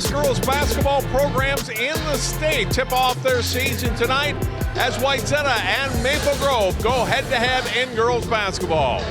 best girls basketball programs in the state tip off their season tonight as Wayzata and Maple Grove go head-to-head in girls basketball.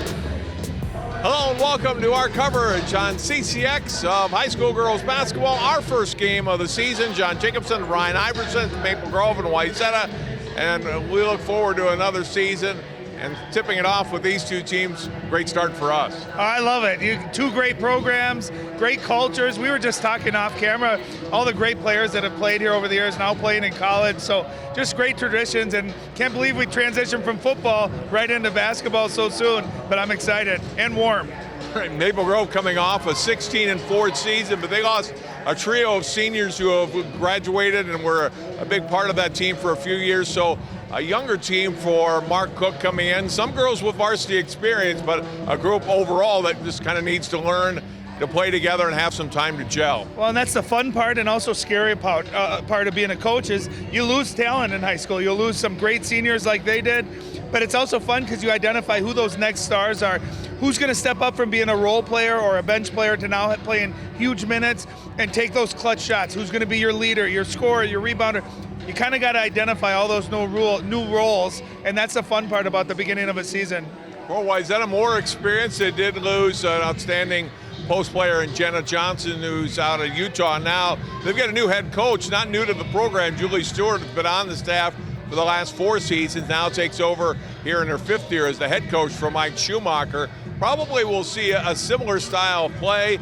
Hello and welcome to our coverage on CCX of high school girls basketball. Our first game of the season, John Jacobson, Ryan Iverson, Maple Grove and Wayzata. And we look forward to another season and tipping it off with these two teams. Great start for us. I love it. Two great programs, great cultures. We were just talking off camera, all the great players that have played here over the years, now playing in college. So just great traditions, and can't believe we transitioned from football right into basketball so soon, but I'm excited and warm. Right, Maple Grove coming off a 16-4 season, but they lost a trio of seniors who have graduated and were a big part of that team for a few years. So a younger team for Mark Cook coming in. Some girls with varsity experience, but a group overall that just kind of needs to learn to play together and have some time to gel. Well, and that's the fun part and also scary part of being a coach is you lose talent in high school. You'll lose some great seniors like they did, but it's also fun because you identify who those next stars are, who's going to step up from being a role player or a bench player to now playing huge minutes and take those clutch shots, who's going to be your leader, your scorer, your rebounder. You kind of got to identify all those new roles, and that's the fun part about the beginning of a season. For Wayzata, more experience. They did lose an outstanding post player in Jenna Johnson, who's out of Utah now. They've got a new head coach, not new to the program. Julie Stewart has been on the staff for the last 4 seasons, now takes over here in her 5th year as the head coach for Mike Schumacher. Probably will see a similar style of play.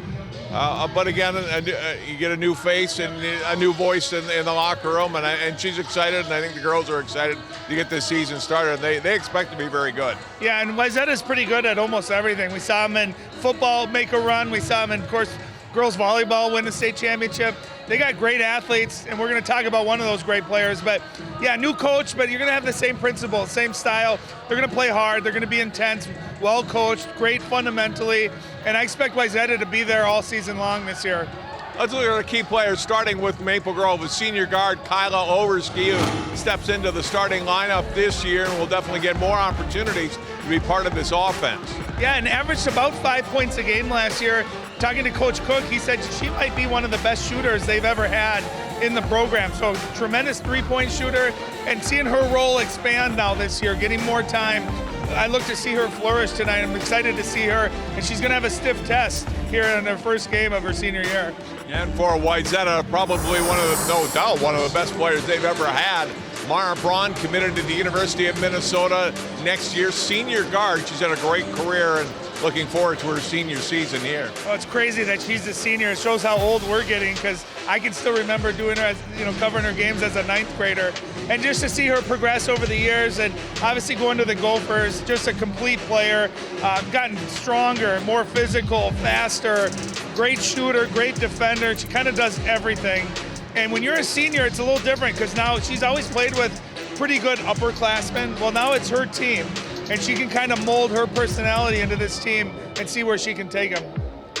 But again, you get a new face and a new voice in the locker room, and she's excited, and I think the girls are excited to get this season started. They expect to be very good. Yeah, and Wayzata's pretty good at almost everything. We saw them in football make a run. We saw them in, of course, girls volleyball win the state championship. They got great athletes, and we're going to talk about one of those great players. But yeah, new coach, but you're going to have the same principle, same style. They're going to play hard. They're going to be intense, well coached, great fundamentally. And I expect Wayzata to be there all season long this year. Let's look at the key players, starting with Maple Grove, with senior guard Kyla Overski, who steps into the starting lineup this year and will definitely get more opportunities to be part of this offense. Yeah, and averaged about 5 points a game last year. Talking to Coach Cook, he said she might be one of the best shooters they've ever had in the program. So tremendous three-point shooter, and seeing her role expand now this year, getting more time. I look to see her flourish tonight. I'm excited to see her, and she's going to have a stiff test here in her first game of her senior year. And for Wayzata, probably no doubt, one of the best players they've ever had. Mara Braun, committed to the University of Minnesota next year, senior guard. She's had a great career and looking forward to her senior season here. Well, it's crazy that she's a senior. It shows how old we're getting, because I can still remember doing her, covering her games as a 9th grader. And just to see her progress over the years, and obviously going to the Gophers, just a complete player, gotten stronger, more physical, faster, great shooter, great defender. She kind of does everything. And when you're a senior, it's a little different, because now she's always played with pretty good upperclassmen. Well, now it's her team, and she can kind of mold her personality into this team and see where she can take them.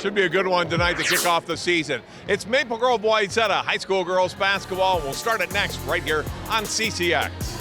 Should be a good one tonight to kick off the season. It's Maple Grove Wayzata high school girls basketball. We'll start it next right here on CCX.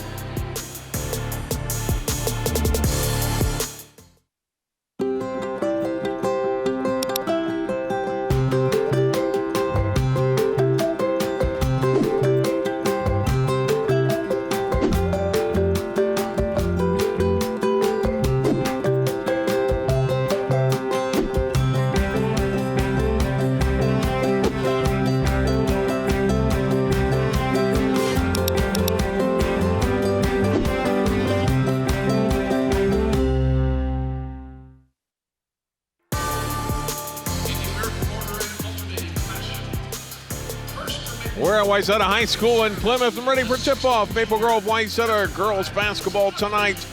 We're at Wayzata High School in Plymouth and ready for tip-off. Maple Grove Wayzata girls basketball tonight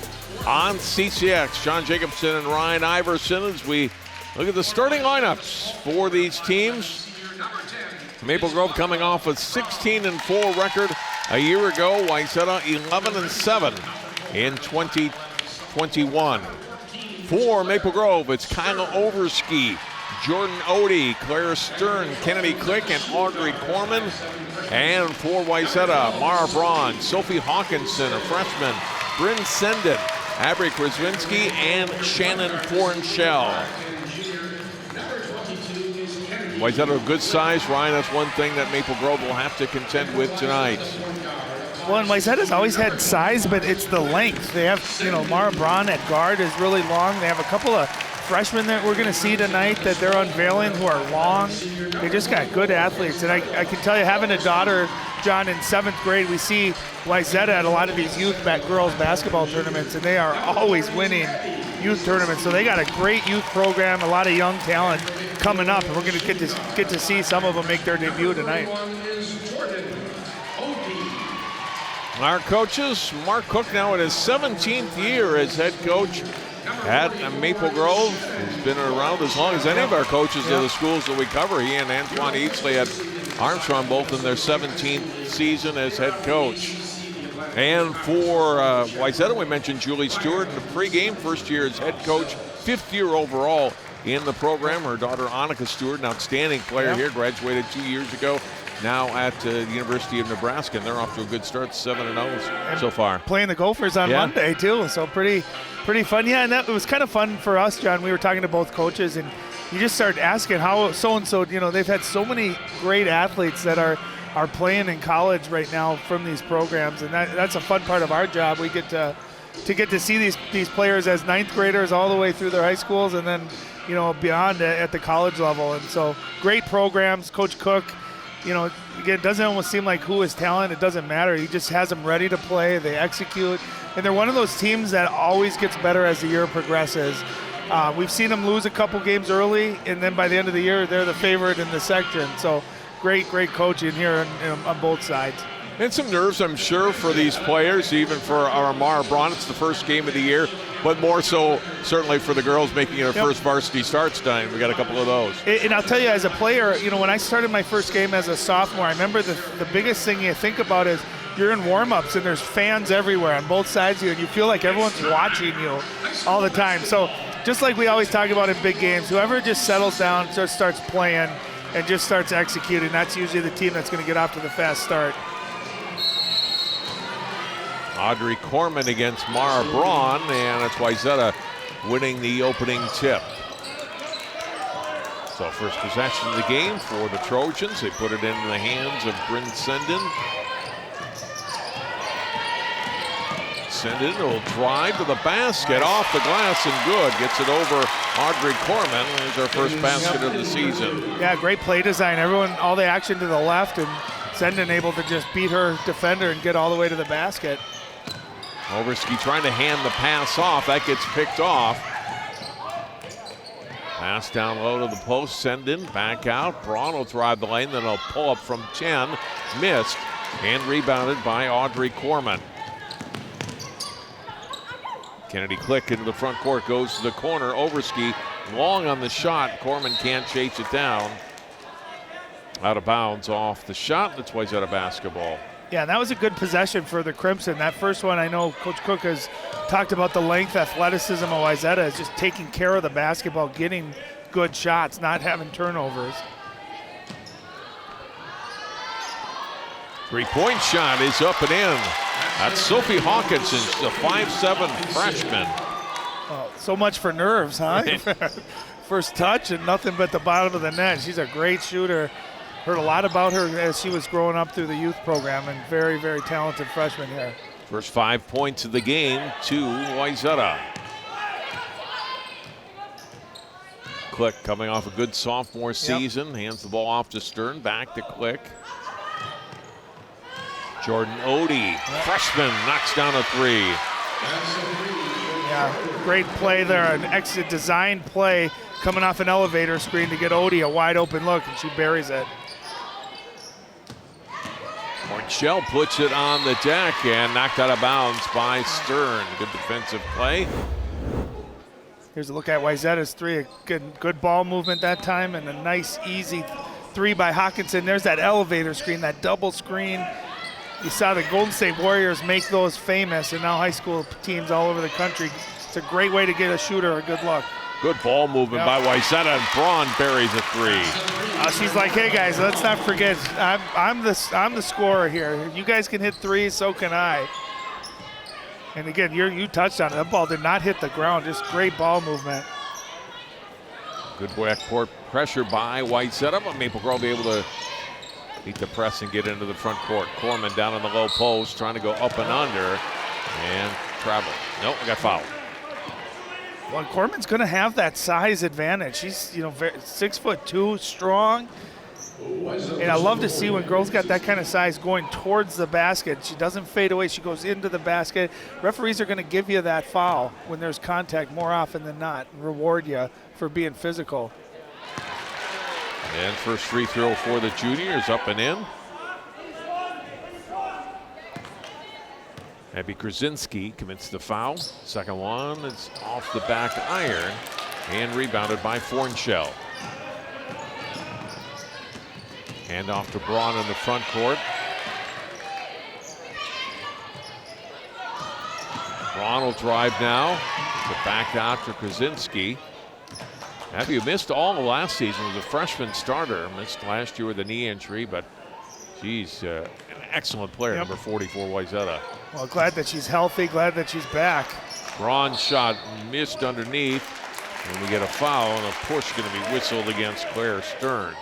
on CCX. John Jacobson and Ryan Iverson as we look at the starting lineups for these teams. Maple Grove coming off a 16-4 record a year ago. Wayzata 11-7 in 2021. For Maple Grove, it's Kyla Overski, Jordan Odie, Claire Stern, Kennedy Click, and Audrey Corman. And for Wayzata, Mara Braun, Sophie Hawkinson, a freshman, Bryn Senden, Abby Krasinski, and Shannon Fornshell. Wayzata a good size, Ryan. That's one thing that Maple Grove will have to contend with tonight. Well, and Wayzata's always had size, but it's the length. They have, Mara Braun at guard is really long. They have a couple of freshmen that we're going to see tonight that they're unveiling who are long. They just got good athletes. And I can tell you, having a daughter, John, in 7th grade, we see Wayzata at a lot of these youth girls basketball tournaments, and they are always winning youth tournaments. So they got a great youth program, a lot of young talent coming up, and we're going to get to see some of them make their debut tonight. Our coaches, Mark Cook now in his 17th year as head coach at Maple Grove. He's been around as long as any of our coaches of the schools that we cover. He and Antoine Eatsley at Armstrong both in their 17th season as head coach. And for Wayzata, we mentioned Julie Stewart in the pregame, first year as head coach, 5th year overall in the program. Her daughter Annika Stewart, an outstanding player here, graduated 2 years ago. Now at the University of Nebraska, and they're off to a good start, 7-0 so far. Playing the Gophers on Monday too, so pretty fun. Yeah, and it was kind of fun for us, John. We were talking to both coaches, and you just start asking how so-and-so, they've had so many great athletes that are playing in college right now from these programs, and that's a fun part of our job. We get to see these players as 9th graders all the way through their high schools, and then beyond at the college level. And so great programs. Coach Cook, again, it doesn't almost seem like who is talent. It doesn't matter. He just has them ready to play. They execute. And they're one of those teams that always gets better as the year progresses. We've seen them lose a couple games early, and then by the end of the year, they're the favorite in the section. So great coaching here on both sides. And some nerves, I'm sure, for these players, even for Mara Braun. It's the first game of the year, but more so certainly for the girls making their first varsity starts tonight. We got a couple of those. And I'll tell you, as a player, when I started my first game as a sophomore, I remember the biggest thing you think about is you're in warm-ups and there's fans everywhere on both sides of you, and you feel like everyone's watching you all the time. So just like we always talk about in big games, whoever just settles down, just starts playing, and just starts executing, that's usually the team that's going to get off to the fast start. Audrey Corman against Mara Braun, and that's Wayzata winning the opening tip. So first possession of the game for the Trojans. They put it into the hands of Bryn Senden. Senden will drive to the basket, off the glass and good. Gets it over Audrey Corman. There's our first basket of the season. Yeah, great play design. Everyone, all the action to the left, and Senden able to just beat her defender and get all the way to the basket. Overski trying to hand the pass off. That gets picked off. Pass down low to the post. Senden back out. Braun will drive the lane. Then he'll pull up from 10. Missed. And rebounded by Audrey Corman. Kennedy Click into the front court. Goes to the corner. Overski long on the shot. Corman can't chase it down. Out of bounds off the shot. That's Wayzata basketball. Yeah, that was a good possession for the Crimson. That first one, I know Coach Cook has talked about the length, athleticism of Wayzata is just taking care of the basketball, getting good shots, not having turnovers. Three-point shot is up and in. That's Sophie Hawkinson, the 5'7" freshman. Oh, so much for nerves, huh? First touch and nothing but the bottom of the net. She's a great shooter. Heard a lot about her as she was growing up through the youth program, and very, very talented freshman here. First 5 points of the game to Wayzata. Click coming off a good sophomore season. Hands the ball off to Stern, back to Click. Jordan Odie, freshman, knocks down a three. Yeah, great play there, an exit design play coming off an elevator screen to get Odie a wide open look, and she buries it. Shell puts it on the deck and knocked out of bounds by Stern. Good defensive play. Here's a look at Wayzata's three. A good ball movement that time, and a nice, easy three by Hawkinson. There's that elevator screen, that double screen. You saw the Golden State Warriors make those famous, and now high school teams all over the country. It's a great way to get a shooter a good look. Good ball movement by Wayzata, and Braun buries a three. She's like, hey guys, let's not forget, I'm the scorer here. You guys can hit threes, so can I. And again, you touched on it. That ball did not hit the ground. Just great ball movement. Good backcourt pressure by Wayzata, but Maple Grove able to beat the press and get into the front court. Corman down on the low post, trying to go up and under, and travel. Nope, we got fouled. Well, Corman's going to have that size advantage. She's, 6'2", strong. And I love to see when girls got that kind of size going towards the basket. She doesn't fade away. She goes into the basket. Referees are going to give you that foul when there's contact more often than not and reward you for being physical. And first free throw for the juniors, up and in. Abby Krasinski commits the foul. Second one is off the back iron and rebounded by Fornshell. Hand off to Braun in the front court. Braun will drive now. The back out to Krasinski. Abby missed all of last season, was a freshman starter. Missed last year with a knee injury, but she's an excellent player, number 44, Wayzata. Well, glad that she's healthy, glad that she's back. Braun shot missed underneath, and we get a foul, and a push going to be whistled against Claire Stern.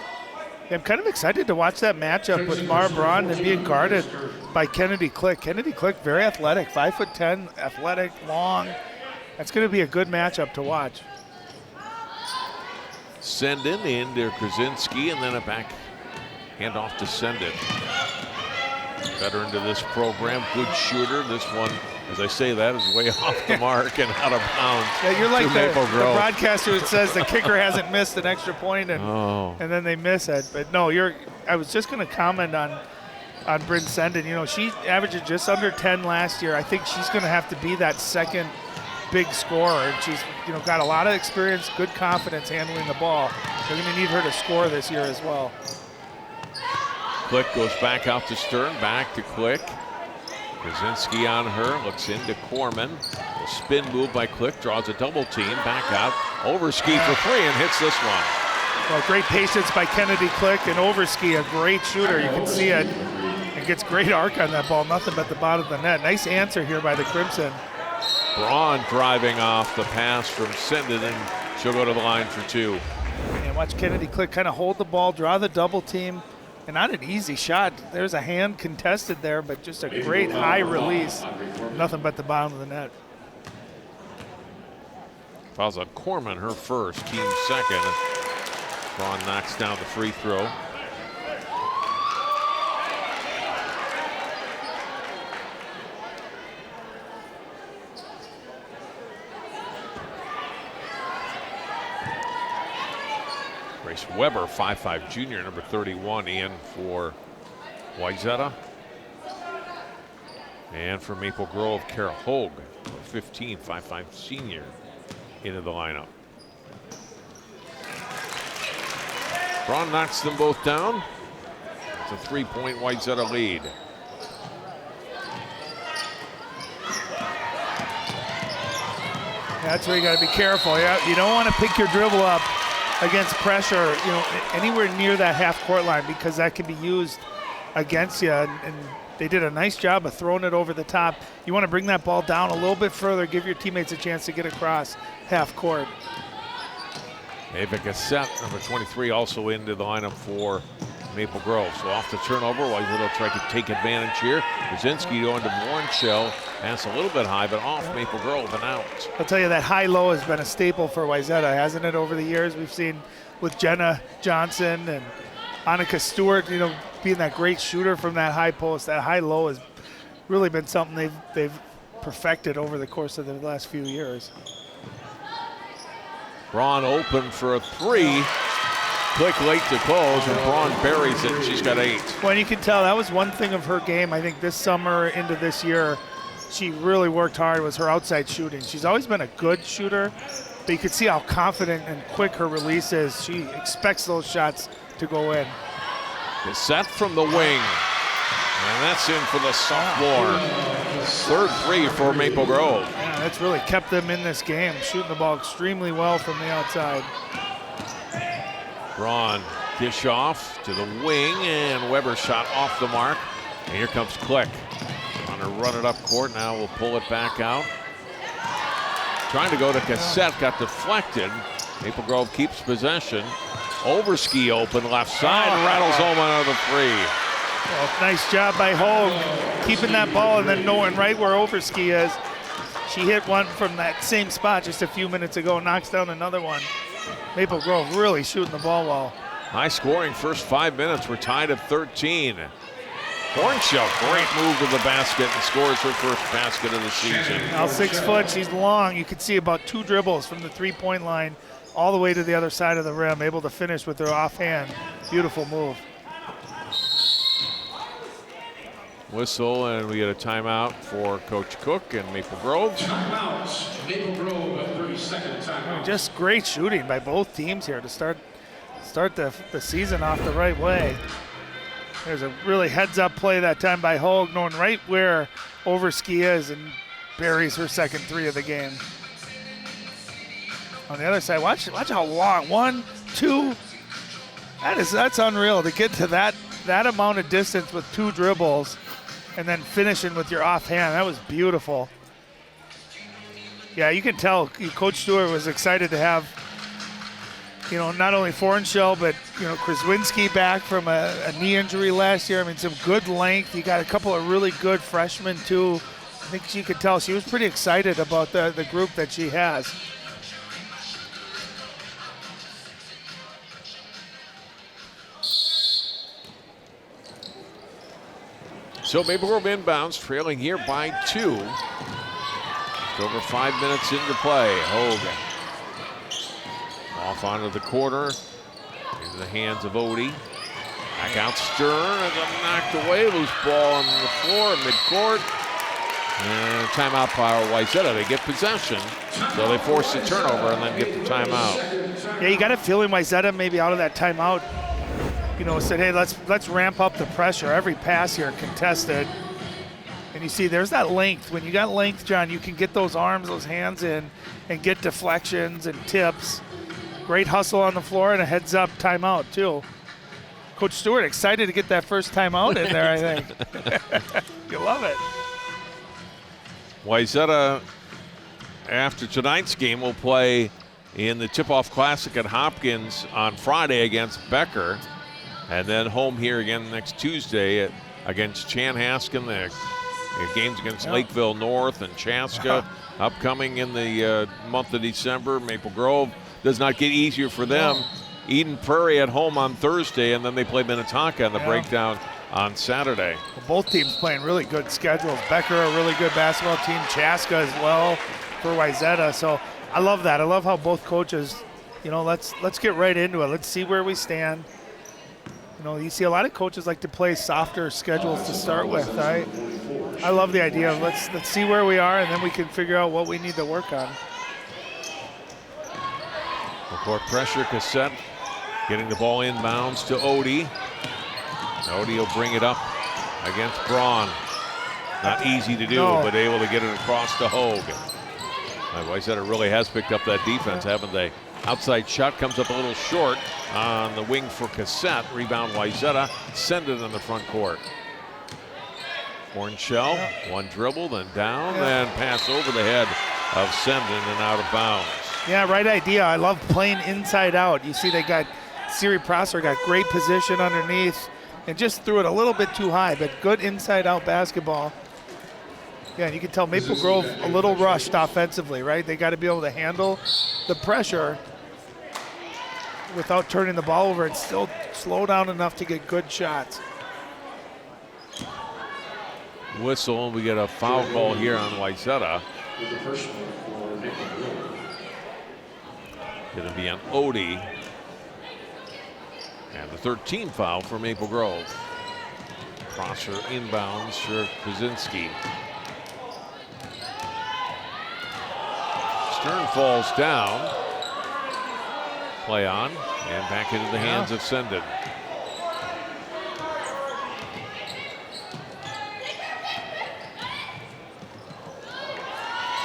I'm kind of excited to watch that matchup with Mara Braun and being guarded by Kennedy Click. Kennedy Click, very athletic, 5'10", athletic, long. That's going to be a good matchup to watch. Sendin into Krasinski, and then a back handoff to Sendin. Veteran to this program, good shooter. This one, as I say that, is way off the mark and out of bounds. Yeah, you're like the broadcaster that says the kicker hasn't missed an extra point and then they miss it. But no, I was just going to comment on Bryn Sendin. She averaged just under 10 last year. I think she's going to have to be that second big scorer. And she's got a lot of experience, good confidence handling the ball. They're going to need her to score this year as well. Click goes back out to Stern, back to Click. Krasinski on her, looks into Corman. A spin move by Click, draws a double team, back out. Overski for three and hits this one. Well, great patience by Kennedy Click, and Overski, a great shooter. You can see it. It gets great arc on that ball, nothing but the bottom of the net. Nice answer here by the Crimson. Braun driving off the pass from Sendin, and she'll go to the line for two. And watch Kennedy Click kind of hold the ball, draw the double team. And not an easy shot. There's a hand contested there, but just a great high release. Nothing but the bottom of the net. Fouls on Corman, her first, team second. Braun knocks down the free throw. Grace Weber, 5'5" junior, number 31, in for Wayzata. And for Maple Grove, Kara Hogue, 15, 5'5" senior, into the lineup. Braun knocks them both down. It's a 3-point Wayzata lead. That's where you got to be careful. You don't want to pick your dribble up against pressure, anywhere near that half-court line, because that can be used against you. And they did a nice job of throwing it over the top. You want to bring that ball down a little bit further, give your teammates a chance to get across half-court. Ava Gassett, number 23, also into the lineup for Maple Grove. So off the turnover, Wayzata try to take advantage here. Krasinski going to Warnshell. Pass a little bit high, but off Maple Grove and out. I'll tell you, that high-low has been a staple for Wayzata, hasn't it, over the years? We've seen with Jenna Johnson and Annika Stewart, being that great shooter from that high post. That high-low has really been something they've perfected over the course of the last few years. Braun open for a three. Click late to close, and Braun buries it. She's got 8. Well, you can tell that was one thing of her game. I think this summer into this year, she really worked hard, was her outside shooting. She's always been a good shooter, but you could see how confident and quick her release is. She expects those shots to go in. It's set from the wing, and that's in for the sophomore. Third three for Maple Grove. Yeah, that's really kept them in this game, shooting the ball extremely well from the outside. Braun dish off to the wing, and Weber shot off the mark. And here comes Click. On to run it up court, now we'll pull it back out. Trying to go to Cassette, got deflected. Maple Grove keeps possession. Overski open left side, rattles home another three. Well, nice job by Hogue, keeping that ball and then knowing right where Overski is. She hit one from that same spot just a few minutes ago, knocks down another one. Maple Grove really shooting the ball well. High scoring first 5 minutes. We're tied at 13. Hornshell, great move to the basket and scores her first basket of the season. Now 6 foot, she's long. You can see about 2 dribbles from the three-point line all the way to the other side of the rim, able to finish with her offhand. Beautiful move. Whistle, and we get a timeout for Coach Cook and Maple Grove. Timeout. Maple Grove, a 30-second timeout. Just great shooting by both teams here to start the season off the right way. There's a really heads-up play that time by Hogue, knowing right where Overski is, and buries her second three of the game. On the other side, watch how long. 1, 2. That's unreal to get to that amount of distance with 2 dribbles and then finishing with your offhand. That was beautiful. Yeah, you can tell Coach Stewart was excited to have, not only Hornshell, but, Kraswinski back from a knee injury last year. I mean, some good length. You got a couple of really good freshmen, too. I think you could tell she was pretty excited about the group that she has. So Maple Grove inbounds, trailing here by 2. Just over 5 minutes into play. Hogue off onto the corner, into the hands of Odie. Back out Stern, and a knocked away, loose ball on the floor, midcourt. And timeout by Wayzata. They get possession, so they force the turnover and then get the timeout. Yeah, you got a feeling Wayzata maybe out of that timeout, said, hey, let's ramp up the pressure. Every pass here contested. And you see there's that length. When you got length, John, you can get those arms, those hands in and get deflections and tips. Great hustle on the floor and a heads-up timeout, too. Coach Stewart excited to get that first timeout in there, I think. You love it. Wayzata, after tonight's game, will play in the Tip-Off Classic at Hopkins on Friday against Becker. And then home here again next Tuesday against Chanhassen. The games against Lakeville North and Chaska upcoming in the month of December. Maple Grove does not get easier for them. Eden Prairie at home on Thursday, and then they play Minnetonka in the breakdown on Saturday. Well, both teams playing really good schedules. Becker, a really good basketball team. Chaska as well for Wayzata. So I love that. I love how both coaches, let's get right into it. Let's see where we stand. You see a lot of coaches like to play softer schedules to start with. I love the idea of let's see where we are, and then we can figure out what we need to work on. Court pressure, Cassette getting the ball inbounds to Odie. Odie will bring it up against Braun. Not easy to do, but able to get it across to Hogue. Wayzata really has picked up that defense, haven't they? Outside shot comes up a little short on the wing for Cassette. Rebound Wayzata. Send it in the front court. Hornshell, one dribble, then down, then pass over the head of Senden and out of bounds. Yeah, right idea. I love playing inside out. You see they got Siri Prosser got great position underneath and just threw it a little bit too high, but good inside out basketball. Yeah, and you can tell Maple Grove a little rushed offensively, right? They got to be able to handle the pressure without turning the ball over and still slow down enough to get good shots. Whistle, we get a foul call here on Wayzata. Going to be on Odie. And the 13th foul for Maple Grove. Prosser inbounds for Krasinski. Stern falls down. Play on, and back into the hands of Senden.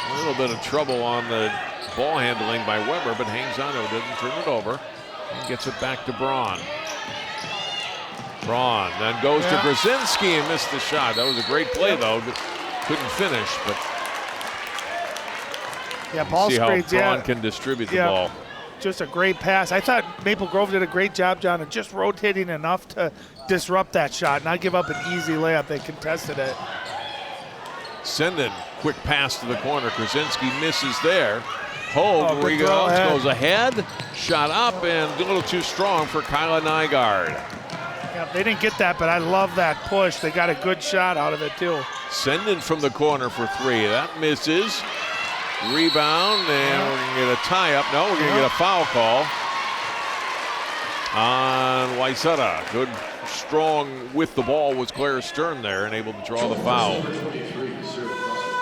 A little bit of trouble on the ball handling by Weber, but hangs on to it, doesn't turn it over, and gets it back to Braun. Braun then goes to Krasinski and missed the shot. That was a great play, though. Couldn't finish, but Yeah, ball See how screens, Braun can distribute the ball. Just a great pass. I thought Maple Grove did a great job, John, of just rotating enough to disrupt that shot, not give up an easy layup. They contested it. Senden, quick pass to the corner. Krasinski misses there. Hogue rebounds, goes ahead, shot up, and a little too strong for Kyla Nygaard. Yeah, they didn't get that, but I love that push. They got a good shot out of it, too. Senden from the corner for three. That misses. Rebound, and we're going to get a tie-up. No, we're going to get a foul call on Wayzata. Good, strong with the ball was Claire Stern there and able to draw the foul.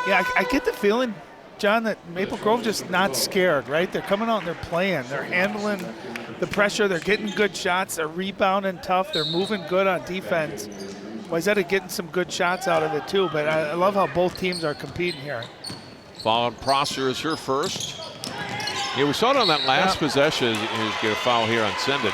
Yeah, I get the feeling, John, that Maple Grove just not scared, right? They're coming out and they're playing. They're handling the pressure. They're getting good shots. They're rebounding tough. They're moving good on defense. Wayzata getting some good shots out of it, too. But I love how both teams are competing here. Foul on Prosser is her first. Yeah, we saw it on that last possession. He's get a foul here on Senden.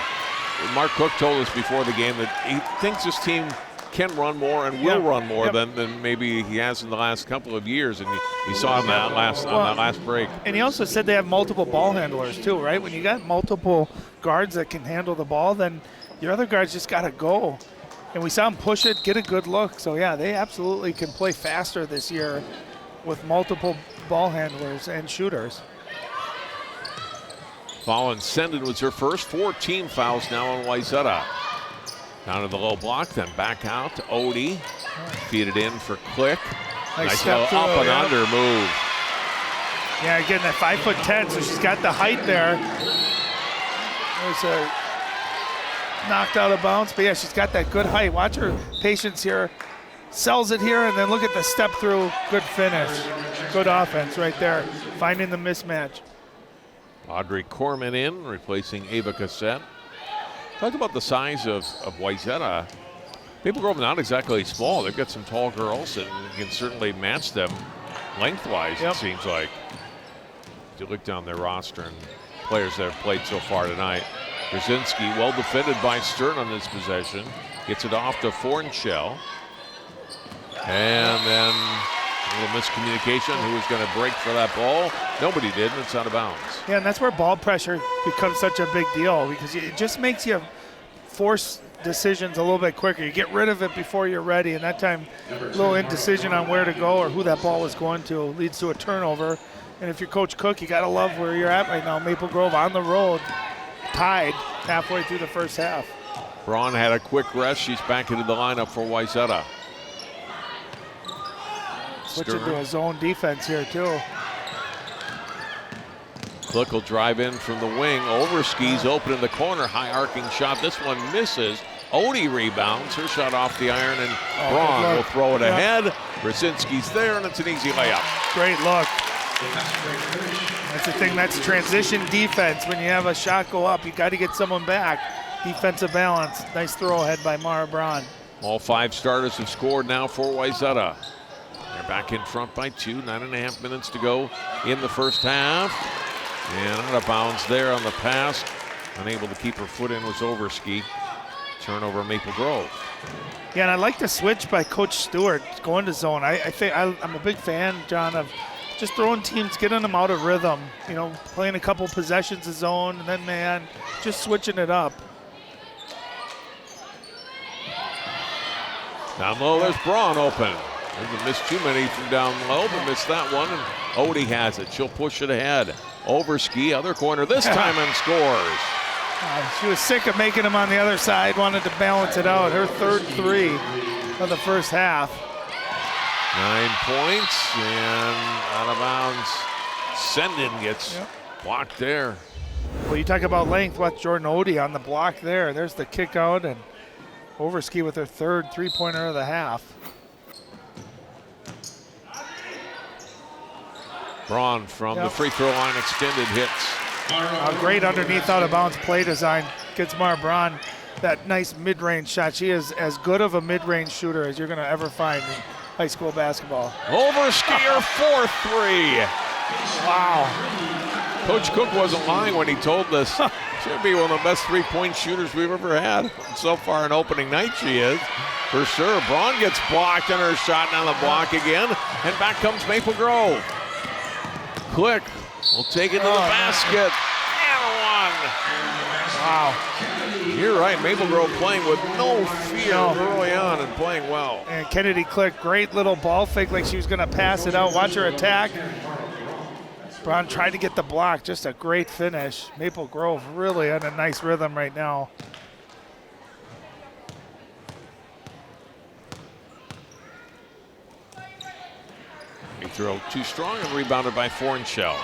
Mark Cook told us before the game that he thinks this team can run more and will run more than maybe he has in the last couple of years, and he saw him on that last break. And he also said they have multiple ball handlers too, right? When you got multiple guards that can handle the ball, then your other guards just got to go. And we saw him push it, get a good look. So yeah, they absolutely can play faster this year with multiple ball handlers and shooters. Foul on Senden was her first. 4 team fouls now on Wayzata. Down to the low block, then back out to Odie. Feed it in for Click. Nice little up and under move. Yeah, again, that 5'10", so she's got the height there. There's a knocked out of bounds, but yeah, she's got that good height. Watch her patience here. Sells it here, and then look at the step through. Good finish. Good offense right there, finding the mismatch. Audrey Corman in, replacing Ava Cassette. Talk about the size of Wayzata. Maple Grove not exactly small. They've got some tall girls and can certainly match them lengthwise, it seems like. You look down their roster and players that have played so far tonight. Krasinski, well defended by Stern on this possession. Gets it off to Fornshell. And then a little miscommunication. Who was going to break for that ball? Nobody did, and it's out of bounds. Yeah, and that's where ball pressure becomes such a big deal, because it just makes you force decisions a little bit quicker. You get rid of it before you're ready, and that time a little indecision on where to go or who that ball was going to leads to a turnover. And if you're Coach Cook, you got to love where you're at right now. Maple Grove on the road, tied halfway through the first half. Braun had a quick rest. She's back into the lineup for Wayzata. Switch into a zone defense here, too. Click will drive in from the wing. Overskis open in the corner. High arcing shot. This one misses. Odie rebounds. Her shot off the iron, and Braun will throw it ahead. Brzezinski's there, and it's an easy layup. Great look. That's the thing. That's transition defense. When you have a shot go up, you got to get someone back. Defensive balance. Nice throw ahead by Mara Braun. All 5 starters have scored now for Wayzata. They're back in front by 2. 9.5 minutes to go in the first half. And out of bounds there on the pass. Unable to keep her foot in was Overski. Turnover Maple Grove. Yeah, and I like the switch by Coach Stewart going to zone. I think I'm a big fan, John, of just throwing teams, getting them out of rhythm. You know, playing a couple possessions of zone and then man, just switching it up. Down low, there's Braun open. Doesn't miss too many from down low, but missed that one, and Odie has it. She'll push it ahead. Overski, other corner this time, and scores. She was sick of making them on the other side, wanted to balance it out. Her third 3 of the first half. 9 points, and out of bounds. Senden gets blocked there. Well, you talk about length. Watch Jordan Odie on the block there. There's the kick out, and Overski with her third 3-pointer of the half. Braun from the free throw line, extended hits. A great underneath out of bounds play design. Gets Mara Braun that nice mid-range shot. She is as good of a mid-range shooter as you're going to ever find in high school basketball. Overski, her 4th 3. Wow. Coach Cook wasn't lying when he told us she'll be one of the best 3-point shooters we've ever had. So far in opening night, she is. For sure. Braun gets blocked on her shot, and on the block again. And back comes Maple Grove. Click will take it to the basket. And one. Wow. You're right. Maple Grove playing with no fear early on and playing well. And Kennedy Click, great little ball fake like she was going to pass it out. Watch her attack. Braun tried to get the block. Just a great finish. Maple Grove really on a nice rhythm right now. He threw too strong and rebounded by Fornshell.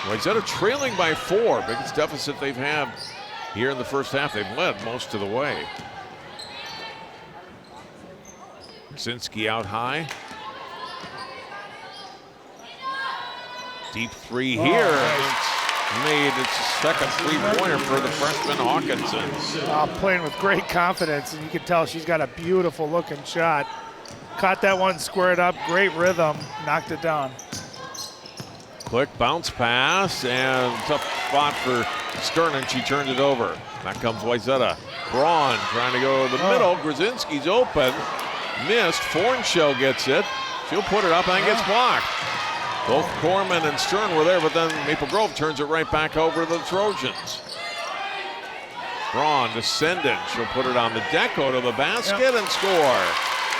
Wayzata trailing by 4. Biggest deficit they've had here in the first half. They've led most of the way. Brzezinski out high. Deep three here. It's made its second three-pointer for the freshman Hawkinson. Playing with great confidence, and you can tell she's got a beautiful looking shot. Caught that one squared up, great rhythm, knocked it down. Quick bounce pass and tough spot for Stern, and she turns it over. Back comes Wayzata. Braun trying to go to the middle. Brzezinski's open. Missed. Fornshell gets it. She'll put it up and gets blocked. Both Corman and Stern were there, but then Maple Grove turns it right back over to the Trojans. Braun descended. She'll put it on the deck, go to the basket, and score.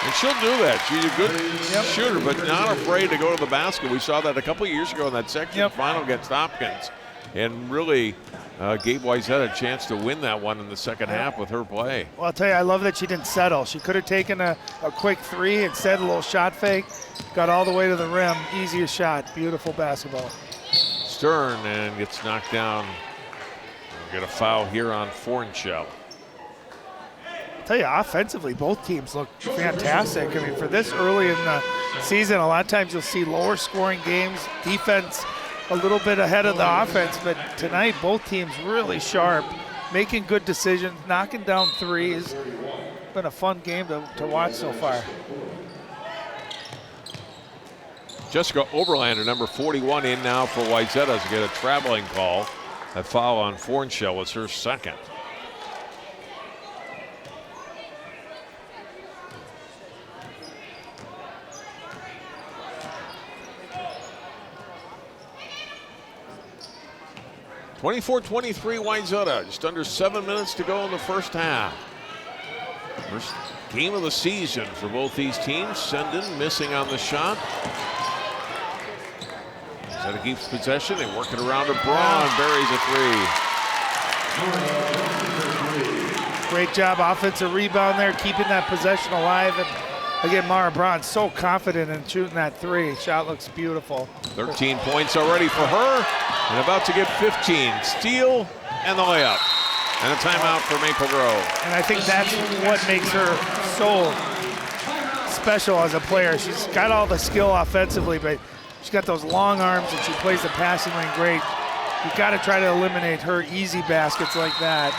And she'll do that. She's a good shooter, but not afraid to go to the basket. We saw that a couple years ago in that section final against Hopkins, and really gave Wayzata a chance to win that one in the second half with her play. Well, I'll tell you, I love that she didn't settle. She could have taken a quick three, instead a little shot fake, got all the way to the rim, easier shot, beautiful basketball. Stern and gets knocked down. We'll get a foul here on Fornshell. I'll tell you, offensively, both teams look fantastic. I mean, for this early in the season, a lot of times you'll see lower scoring games, defense a little bit ahead of the offense, but tonight both teams really sharp, making good decisions, knocking down threes. It's been a fun game to watch so far. Jessica Oberlander, number 41, in now for Wayzata to get a traveling call. That foul on Fornshell was her second. (24-23) Wayzata. Just under 7 minutes to go in the first half. First game of the season for both these teams. Senden missing on the shot. Wayzata keeps possession. They work it around to Braun. Buries a three. Great job, offensive rebound there, keeping that possession alive. And again, Mara Braun so confident in shooting that three. Shot looks beautiful. 13 points already for her, and about to get 15. Steal and the layup. And a timeout for Maple Grove. And I think that's what makes her so special as a player. She's got all the skill offensively, but she's got those long arms and she plays the passing lane great. You've got to try to eliminate her easy baskets like that.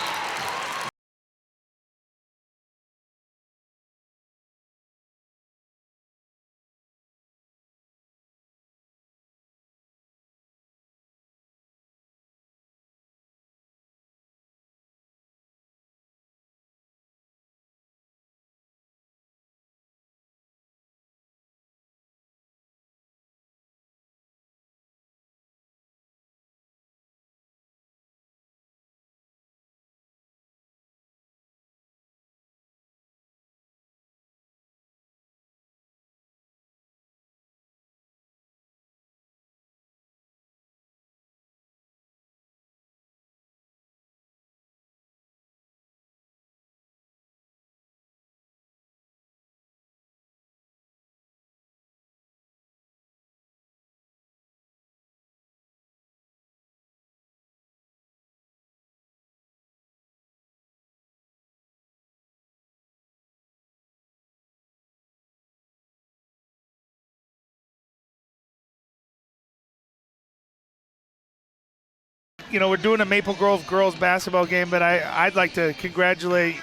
You know, we're doing a Maple Grove girls basketball game, but I'd like to congratulate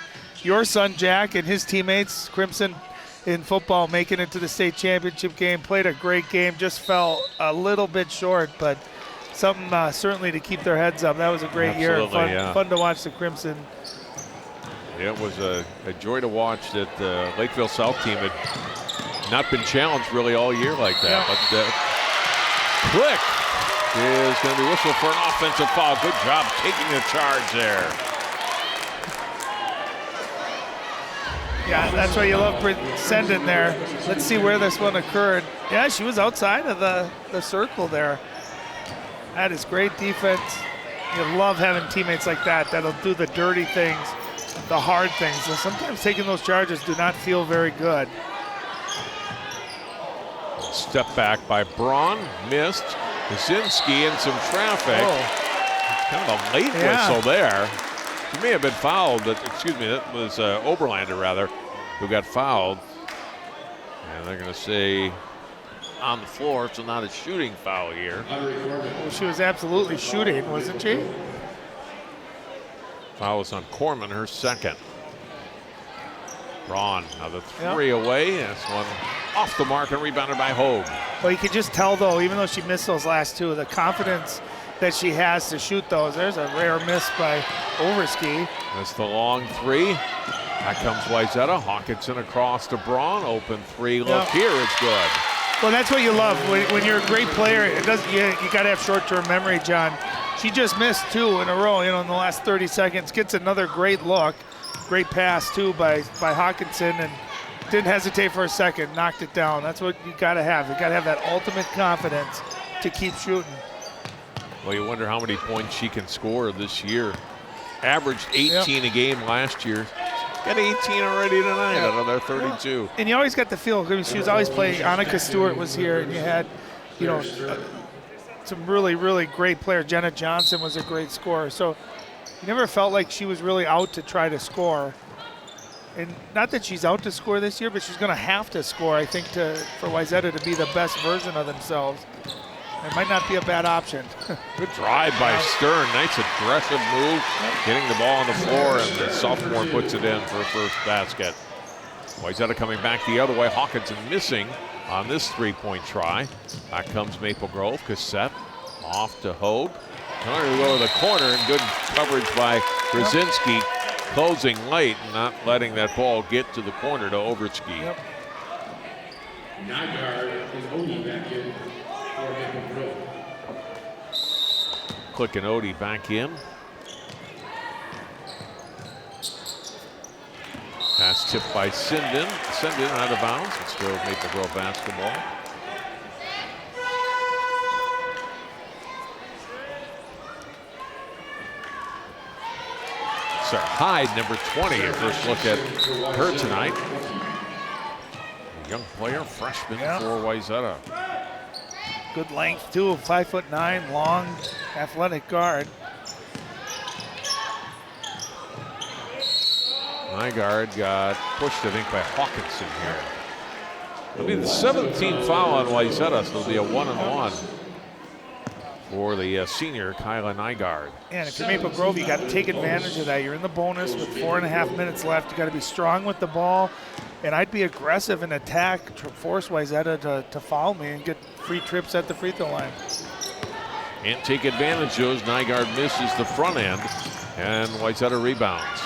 your son, Jack, and his teammates, Crimson, in football, making it to the state championship game. Played a great game, just fell a little bit short, but something certainly to keep their heads up. That was a great year. Fun to watch the Crimson. Yeah, it was a joy to watch that the Lakeville South team had not been challenged really all year like that. Yeah. But Click is going to be whistled for an offensive foul. Good job taking the charge there. Yeah, that's why you love sending there. Let's see where this one occurred. Yeah, she was outside of the circle there. That is great defense. You love having teammates like that that'll do the dirty things, the hard things. So sometimes taking those charges do not feel very good. Step back by Braun, missed. Kaczynski in some traffic. Kind of a late whistle there. He may have been fouled, but that was Oberlander rather, who got fouled. And they're going to say on the floor, so not a shooting foul here. Well, she was absolutely shooting, wasn't she? Foul was on Corman, her second. Braun, now the three away. This one off the mark and rebounded by Hogue. Well, you can just tell, though, even though she missed those last two, the confidence that she has to shoot those. There's a rare miss by Overski. That's the long three. Back comes Wayzata. Hawkinson across to Braun. Open three. Look here, it's good. Well, that's what you love. When you're a great player, it doesn't. You got to have short-term memory, John. She just missed two in a row, in the last 30 seconds. Gets another great look. Great pass, too, by Hawkinson, and didn't hesitate for a second. Knocked it down. That's what you got to have. You got to have that ultimate confidence to keep shooting. Well, you wonder how many points she can score this year. Averaged 18 a game last year. Got 18 already tonight out of their 32. And you always got the feel. I mean, she was always playing. Annika Stewart was here, and you had, some really, really great players. Jenna Johnson was a great scorer. So you never felt like she was really out to try to score. And not that she's out to score this year, but she's going to have to score, I think, for Wayzata to be the best version of themselves. It might not be a bad option. Good drive by Stern. Nice aggressive move. Getting the ball on the floor, and the sophomore puts it in for a first basket. Wayzata coming back the other way. Hawkinson missing on this three-point try. Back comes Maple Grove. Cassette off to Hogue. Trying to go to the corner, and good coverage by Brzezinski. Closing late and not letting that ball get to the corner to Overski. Nygaard and Odie back in. Click and Odie back in. Pass tipped by Sinden. Sinden out of bounds. It's still Maple Grove basketball. Sarah Hyde, number 20. A first look at her tonight. A young player, freshman for Wayzata. Good length, too. 5'9", long, athletic guard. Nygaard got pushed, I think, by Hawkinson here. It'll be the 17th foul on Wayzata, so it'll be a 1-and-1 for the senior Kyla Nygaard. And if you're Maple Grove, you got to take advantage of that. You're in the bonus with 4.5 minutes left. You got to be strong with the ball. And I'd be aggressive in attack to force Wayzata to foul me and get free trips at the free throw line. Can't take advantage of those. Nygaard misses the front end, and Wayzata rebounds.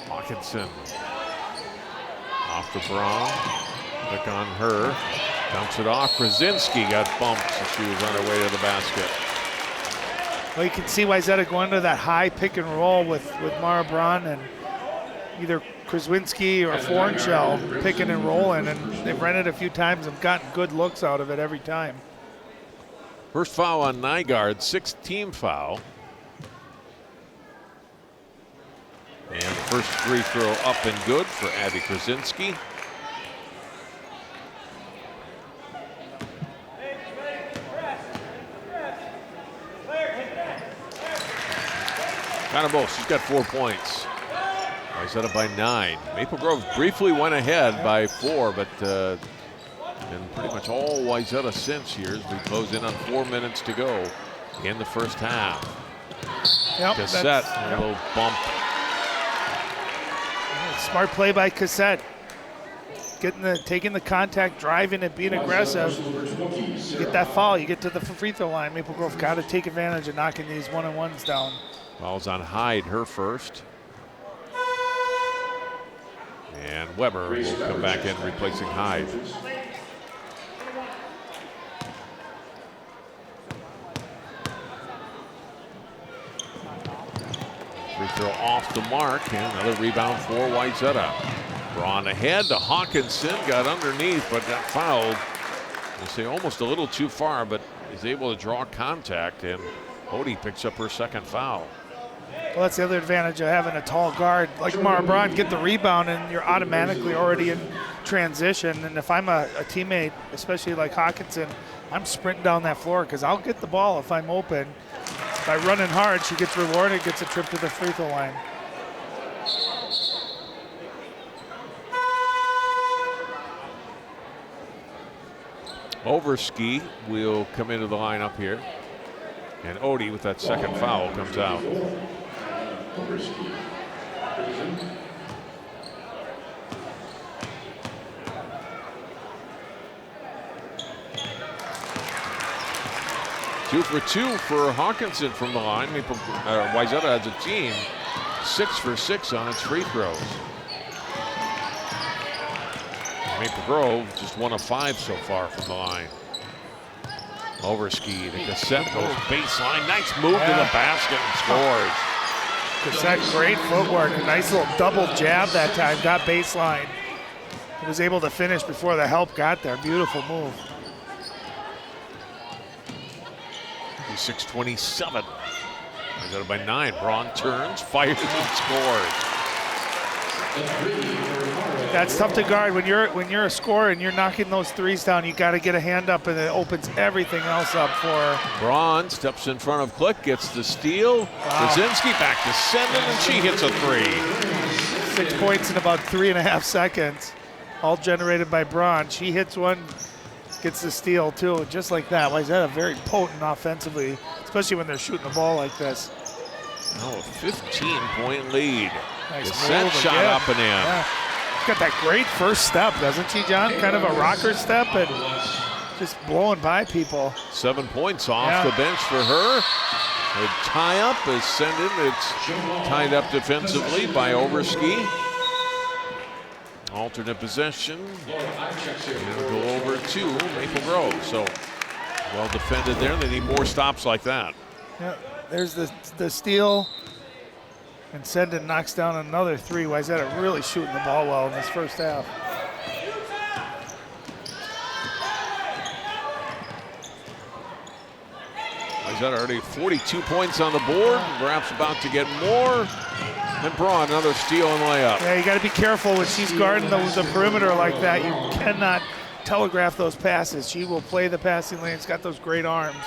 Hawkinson off to Braun. Click on her. Dumps it off. Brzezinski got bumped as she was on her way to the basket. Well, you can see Wayzata going to that high pick and roll with Mara Braun and either Kraswinski or Fornshell picking and rolling, and they've run it a few times and gotten good looks out of it every time. First foul on Nygaard, 6th team foul. And first free throw up and good for Abby Kraswinski. Kind of both. She's got 4 points. Wayzata by 9. Maple Grove briefly went ahead by 4, but and pretty much all Wayzata since here as we close in on 4 minutes to go in the first half. Cassette, a little bump. Smart play by Cassette. Taking the contact, driving it, being aggressive. You get that foul, you get to the free throw line. Maple Grove got to take advantage of knocking these 1-on-1s down. Foul's on Hyde, her first. And Weber will come back in replacing Hyde. throw off the mark, and another rebound for Wayzata. Braun ahead to Hawkinson, got underneath, but got fouled. They say almost a little too far, but is able to draw contact, and Odie picks up her second foul. Well, that's the other advantage of having a tall guard like Mara Braun. Get the rebound, and you're automatically already in transition. And if I'm a teammate, especially like Hawkinson, I'm sprinting down that floor because I'll get the ball if I'm open. By running hard, she gets rewarded, gets a trip to the free throw line. Overski will come into the lineup here. And Odie, with that second foul, comes out. Two for two for Hawkinson from the line. Wayzata has a team 6 for 6 on its free throws. Maple Grove just 1 of 5 so far from the line. Overski, the cassette goes baseline. Nice move to the basket and scores. Cassette, great footwork. A nice little double jab that time. Got baseline. He was able to finish before the help got there. Beautiful move. 6:27. Wayzata by 9. Braun turns, fires, and scores. That's tough to guard when you're a scorer and you're knocking those threes down. You got to get a hand up, and it opens everything else up for her. Braun steps in front of Click, gets the steal. Wow. Brzezinski back to send it, and she hits a 3. 6 points in about 3.5 seconds, all generated by Braun. She hits one, gets the steal too, just like that. Wayzata very potent offensively, especially when they're shooting the ball like this. Now a 15-point lead. Nice The set move shot again. up and in. Yeah. She's got that great first step, doesn't she, John? Kind of a rocker step and just blowing by people. 7 points off the bench for her. A tie-up is sent in. It's tied up defensively by Overski. Alternate possession. And it'll go over to Maple Grove. So well defended there. They need more stops like that. Yeah, there's the steal. And Sendin knocks down another 3. Wayzata really shooting the ball well in this first half. Wayzata already 42 points on the board. Perhaps about to get more. And Braun, another steal and layup. Yeah, you got to be careful when she's guarding the perimeter like that. You cannot telegraph those passes. She will play the passing lane. She's got those great arms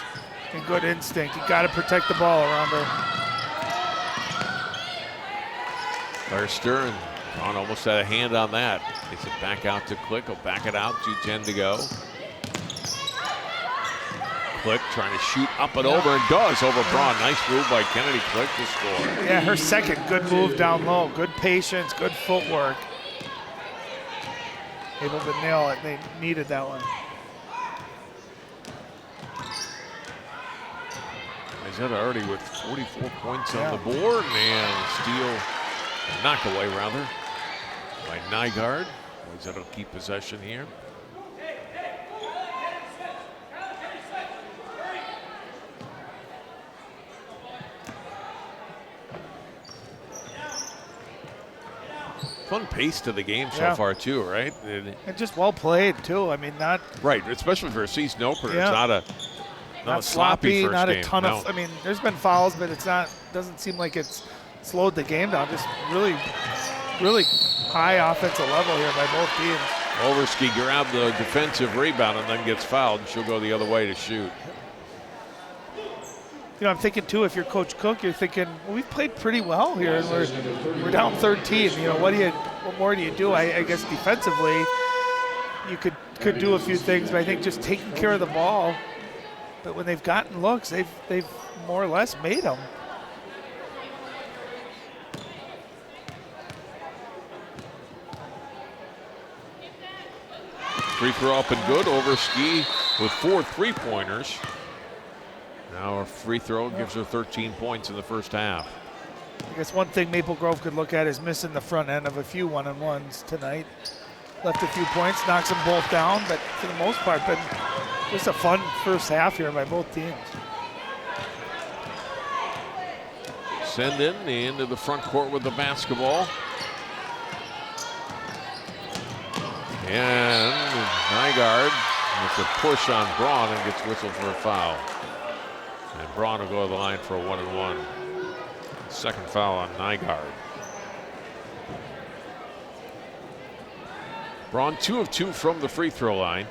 and good instinct. You got to protect the ball around her. Claire Stern, Braun almost had a hand on that. Gets it back out to Click. He'll back it out. 2:10 to go. Click trying to shoot up and over, and does over Braun. Nice move by Kennedy Click to score. Yeah, her second good move down low. Good patience, good footwork. Able to nail it. They needed that one. Wayzata already with 44 points on the board, and steal, knock away rather, by Nygaard. Wayzata will keep possession here. Fun pace to the game so far too, right? And just well played too. I mean, not right, especially for a season opener. Yeah. It's not a sloppy first not game. a ton of. I mean, there's been fouls, but it's not. Doesn't seem like it's slowed the game down. Just really, really high offensive level here by both teams. Overski grabbed the defensive rebound and then gets fouled. She'll go the other way to shoot. You know, I'm thinking too, if you're Coach Cook, you're thinking, well, we've played pretty well here, and we're down 13. You know, what more do you do? I guess defensively, you could do a few things, but I think just taking care of the ball. But when they've gotten looks, they've more or less made them. Free throw up and good. Overski with 4 3-pointers. Now a free throw gives her 13 points in the first half. I guess one thing Maple Grove could look at is missing the front end of a few one-on-ones tonight. Left a few points, knocks them both down, but for the most part, been just a fun first half here by both teams. send into the front court with the basketball. And Nygaard with a push on Braun and gets whistled for a foul. And Braun will go to the line for a 1-and-1. Second foul on Nygaard. Braun 2 of 2 from the free throw line.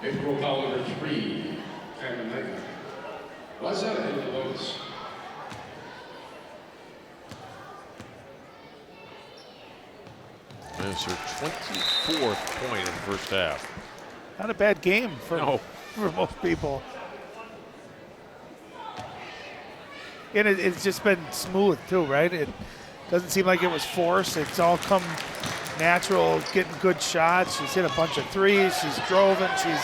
April foul number 3, Cameron Nygaard. Wayzata in the Lotus. That's her 24th point in the first half. Not a bad game for most people. And it's just been smooth too, right? It doesn't seem like it was forced. It's all come natural, getting good shots. She's hit a bunch of threes. She's drove and she's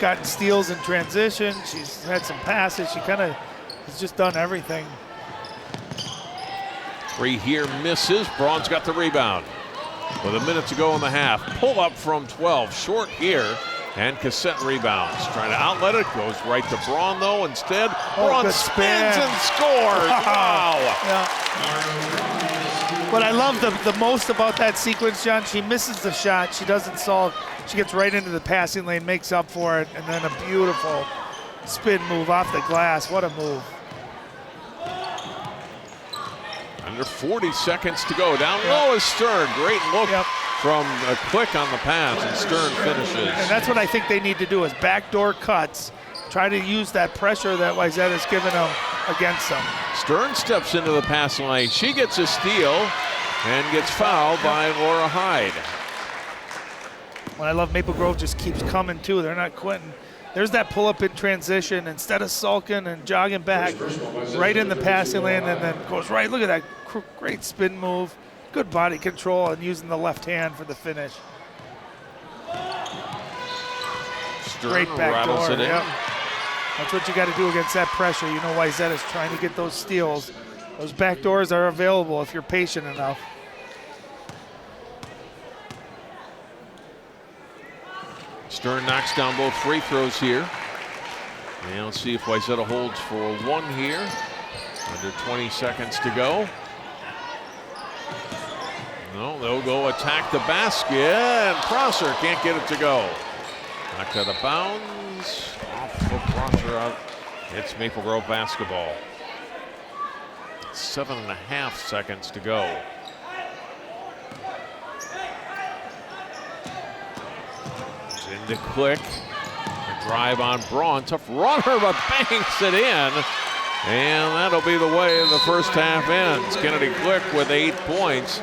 gotten steals in transition. She's had some passes. She kind of has just done everything. Three here misses. Braun's got the rebound. With a minute to go in the half. Pull up from 12. Short here. And Cassette rebounds. Trying to outlet it. Goes right to Braun, though. Instead, Braun spins and scores. Wow. Yeah. What I love the most about that sequence, John, she misses the shot. She doesn't solve. She gets right into the passing lane, makes up for it, and then a beautiful spin move off the glass. What a move. Under 40 seconds to go. Down low is Stern. Great look from a click on the pass, and Stern finishes. And that's what I think they need to do is backdoor cuts. Try to use that pressure that Wayzata's given them against them. Stern steps into the passing lane. She gets a steal and gets fouled by Laura Hyde. What I love, Maple Grove just keeps coming too. They're not quitting. There's that pull-up in transition. Instead of sulking and jogging back, right in the passing lane and then goes right. Look at that great spin move. Good body control and using the left hand for the finish. Stern great back rattles door. it in. Yep. That's what you got to do against that pressure. You know Wayzata's trying to get those steals. Those back doors are available if you're patient enough. Stern knocks down both free throws here. And let's see if Wayzata holds for one here. Under 20 seconds to go. No, they'll go attack the basket, and Prosser can't get it to go. Knocked out of bounds. Off of Prosser out. It's Maple Grove basketball. 7.5 seconds to go. Into Click. A drive on Braun. Tough runner, but banks it in. And that'll be the way the first half ends. Kennedy Click with 8 points.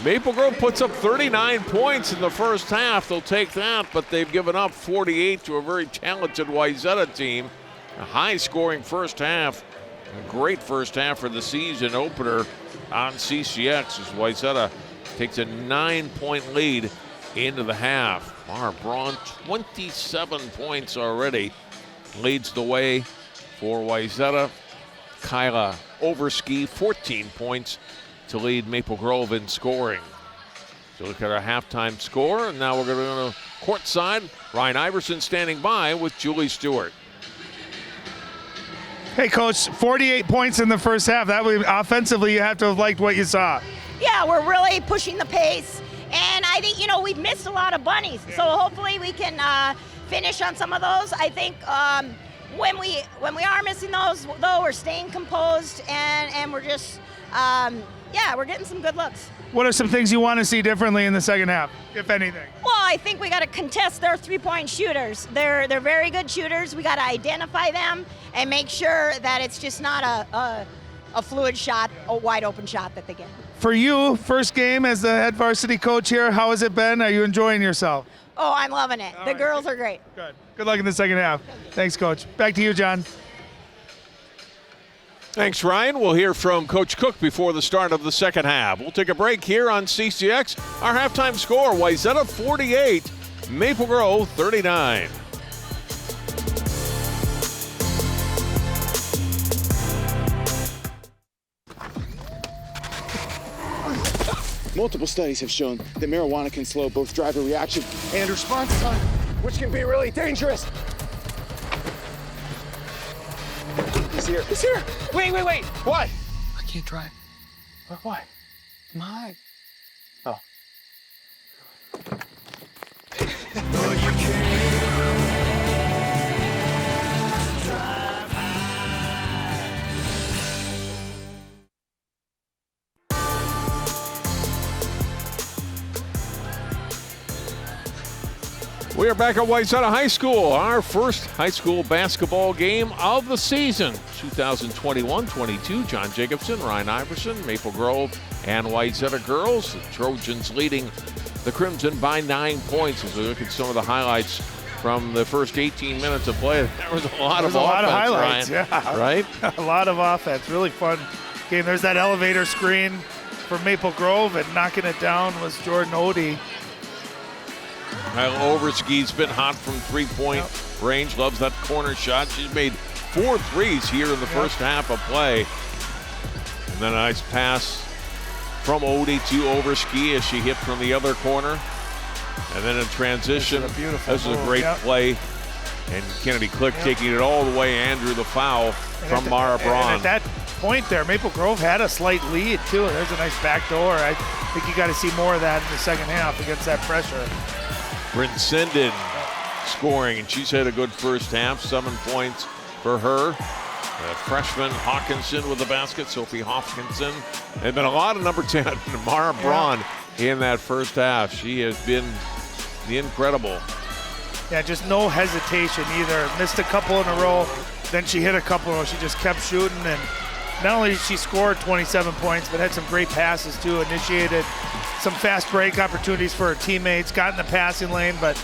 Maple Grove puts up 39 points in the first half. They'll take that, but they've given up 48 to a very talented Wayzata team. A high-scoring first half. A great first half for the season opener on CCX as Wayzata takes a 9-point lead into the half. Mara Braun, 27 points already, leads the way for Wayzata. Kyla Overski, 14 points to lead Maple Grove in scoring. So look at our halftime score, and now we're going to go to courtside. Ryan Iverson standing by with Julie Stewart. Hey, Coach, 48 points in the first half. That way, offensively, you have to have liked what you saw. Yeah, we're really pushing the pace. And I think, we've missed a lot of bunnies. So hopefully we can finish on some of those. I think when we are missing those, though, we're staying composed and we're just, we're getting some good looks. What are some things you want to see differently in the second half, if anything? Well, I think we got to contest their three-point shooters. They're very good shooters. We got to identify them and make sure that it's just not a fluid shot, a wide-open shot that they get. For you, first game as the head varsity coach here, how has it been? Are you enjoying yourself? Oh, I'm loving it. The girls are great. Good. Good luck in the second half. Thanks, Coach. Back to you, John. Thanks, Ryan. We'll hear from Coach Cook before the start of the second half. We'll take a break here on CCX. Our halftime score, Wayzata 48, Maple Grove 39. Multiple studies have shown that marijuana can slow both driver reaction and response time, which can be really dangerous. He's here. He's here. Wait. What? I can't drive. Why? My. Oh. We are back at Wayzata High School, our first high school basketball game of the season, 2021-22. John Jacobson, Ryan Iverson, Maple Grove, and Wayzata girls. The Trojans leading the Crimson by 9 points. As we look at some of the highlights from the first 18 minutes of play, there was a lot of highlights, Ryan, yeah. right? A lot of offense. Really fun game. There's that elevator screen for Maple Grove, and knocking it down was Jordan Odie. Kyle Overski's been hot from three-point range. Loves that corner shot. She's made 4 threes here in the first half of play. And then a nice pass from Odie to Overski as she hit from the other corner. And then in transition, this is a great play. And Kennedy Click taking it all the way and drew the foul from Mara Braun. And at that point there, Maple Grove had a slight lead too. There's a nice back door. I think you got to see more of that in the second half against that pressure. Bryn Sinden scoring, and she's had a good first half, 7 points for her. Freshman Hawkinson with the basket, Sophie Hawkinson. There's been a lot of number 10, Mara Braun, in that first half. She has been incredible. Yeah, just no hesitation either. Missed a couple in a row, then she hit a couple in a row. She just kept shooting, and not only did she score 27 points, but had some great passes too, initiated some fast break opportunities for her teammates, got in the passing lane, but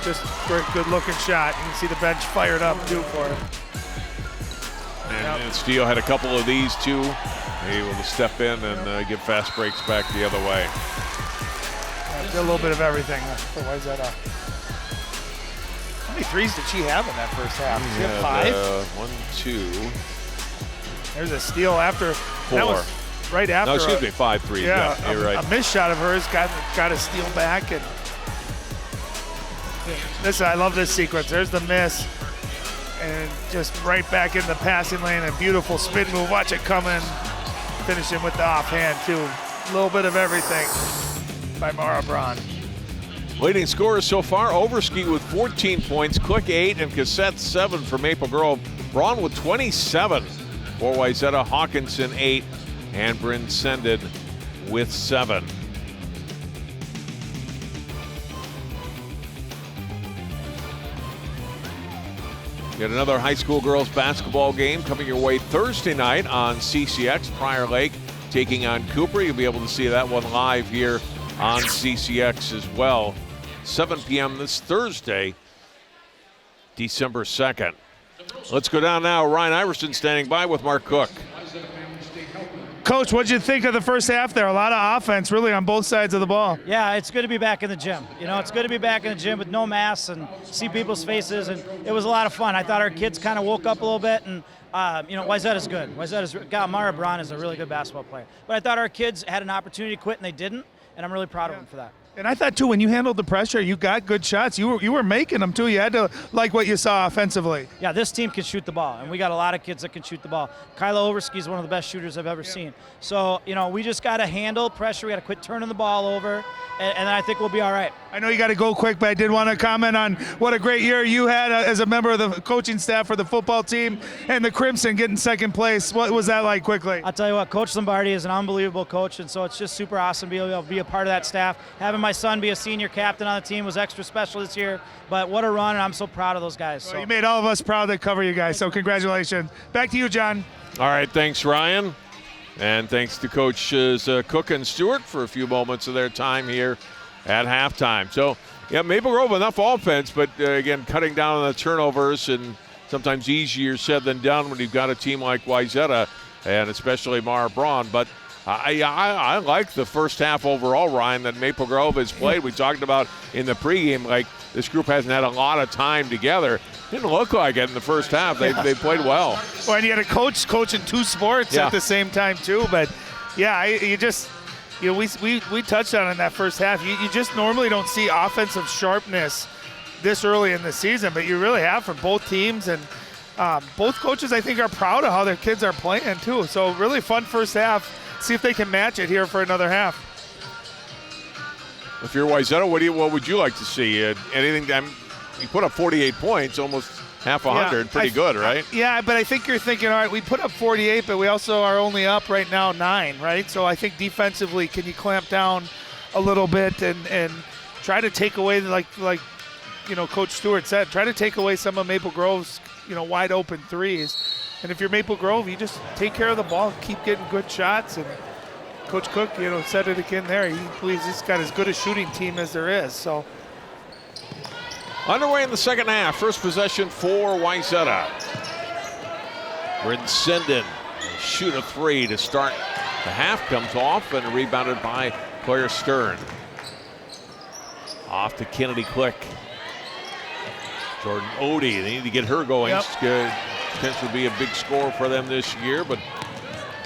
just great, good-looking shot. You can see the bench fired up too for her. And Steele had a couple of these too, able to step in and give fast breaks back the other way. Did a little bit of everything for Wayzata. How many threes did she have in that first half? She had 5? 1, 2. There's a steal after. 4. That was right after. No, excuse me, 5 3. Yeah, you're right. A missed shot of hers got a steal back, and I love this sequence. There's the miss, and just right back in the passing lane. A beautiful spin move. Watch it come in. Finishing with the offhand too. A little bit of everything by Mara Braun. Leading scorers so far, Overski with 14 points, Click 8, and Cassette 7 for Maple Grove. Braun with 27 for Wayzata, Hawkinson 8, and Bryn Sinden with 7. Yet another high school girls basketball game coming your way Thursday night on CCX. Prior Lake taking on Cooper. You'll be able to see that one live here on CCX as well. 7 p.m. this Thursday, December 2nd. Let's go down now. Ryan Iverson standing by with Mark Cook. Coach, what'd you think of the first half there? A lot of offense really on both sides of the ball. Yeah, it's good to be back in the gym. You know, it's good to be back in the gym with no masks and see people's faces, and it was a lot of fun. I thought our kids kind of woke up a little bit, and Wayzata's good. Mara Braun is a really good basketball player. But I thought our kids had an opportunity to quit, and they didn't, and I'm really proud of them for that. And I thought, too, when you handled the pressure, you got good shots. You were making them, too. You had to like what you saw offensively. Yeah, this team can shoot the ball, and we got a lot of kids that can shoot the ball. Kyla Overski is one of the best shooters I've ever seen. So, we just got to handle pressure. We got to quit turning the ball over, and I think we'll be all right. I know you got to go quick, but I did want to comment on what a great year you had as a member of the coaching staff for the football team and the Crimson getting second place. What was that like quickly? I'll tell you what, Coach Lombardi is an unbelievable coach, and so it's just super awesome to be able to be a part of that staff. Having my son be a senior captain on the team was extra special this year, but what a run, and I'm so proud of those guys. Well, you made all of us proud to cover you guys, so congratulations. Back to you, John. All right, thanks, Ryan. And thanks to Coaches Cook and Stewart for a few moments of their time here at halftime. So, yeah, Maple Grove, enough offense, but again, cutting down on the turnovers, and sometimes easier said than done when you've got a team like Wayzata and especially Mara Braun. But I like the first half overall, Ryan, that Maple Grove has played. We talked about in the pregame, like this group hasn't had a lot of time together. Didn't look like it in the first half. They played well. Well, and you had a coach coaching 2 sports at the same time too. But yeah, we touched on it in that first half. You just normally don't see offensive sharpness this early in the season, but you really have for both teams. And both coaches, I think, are proud of how their kids are playing, too. So really fun first half. See if they can match it here for another half. If you're Wayzata, what would you like to see? Anything? You put up 48 points, almost half 100. Pretty good, right? Yeah, but I think you're thinking, all right, we put up 48, but we also are only up right now 9, right? So I think defensively, can you clamp down a little bit and try to take away, like Coach Stewart said, try to take away some of Maple Grove's wide open threes. And if you're Maple Grove, you just take care of the ball, keep getting good shots. And Coach Cook, said it again there. He believes he's got as good a shooting team as there is. So underway in the second half. First possession for Wayzata. Sinden shoot a 3 to start. The half comes off and rebounded by Claire Stern. Off to Kennedy Click. Jordan Odie, they need to get her going. Yep. It's good. Potentially be a big score for them this year, but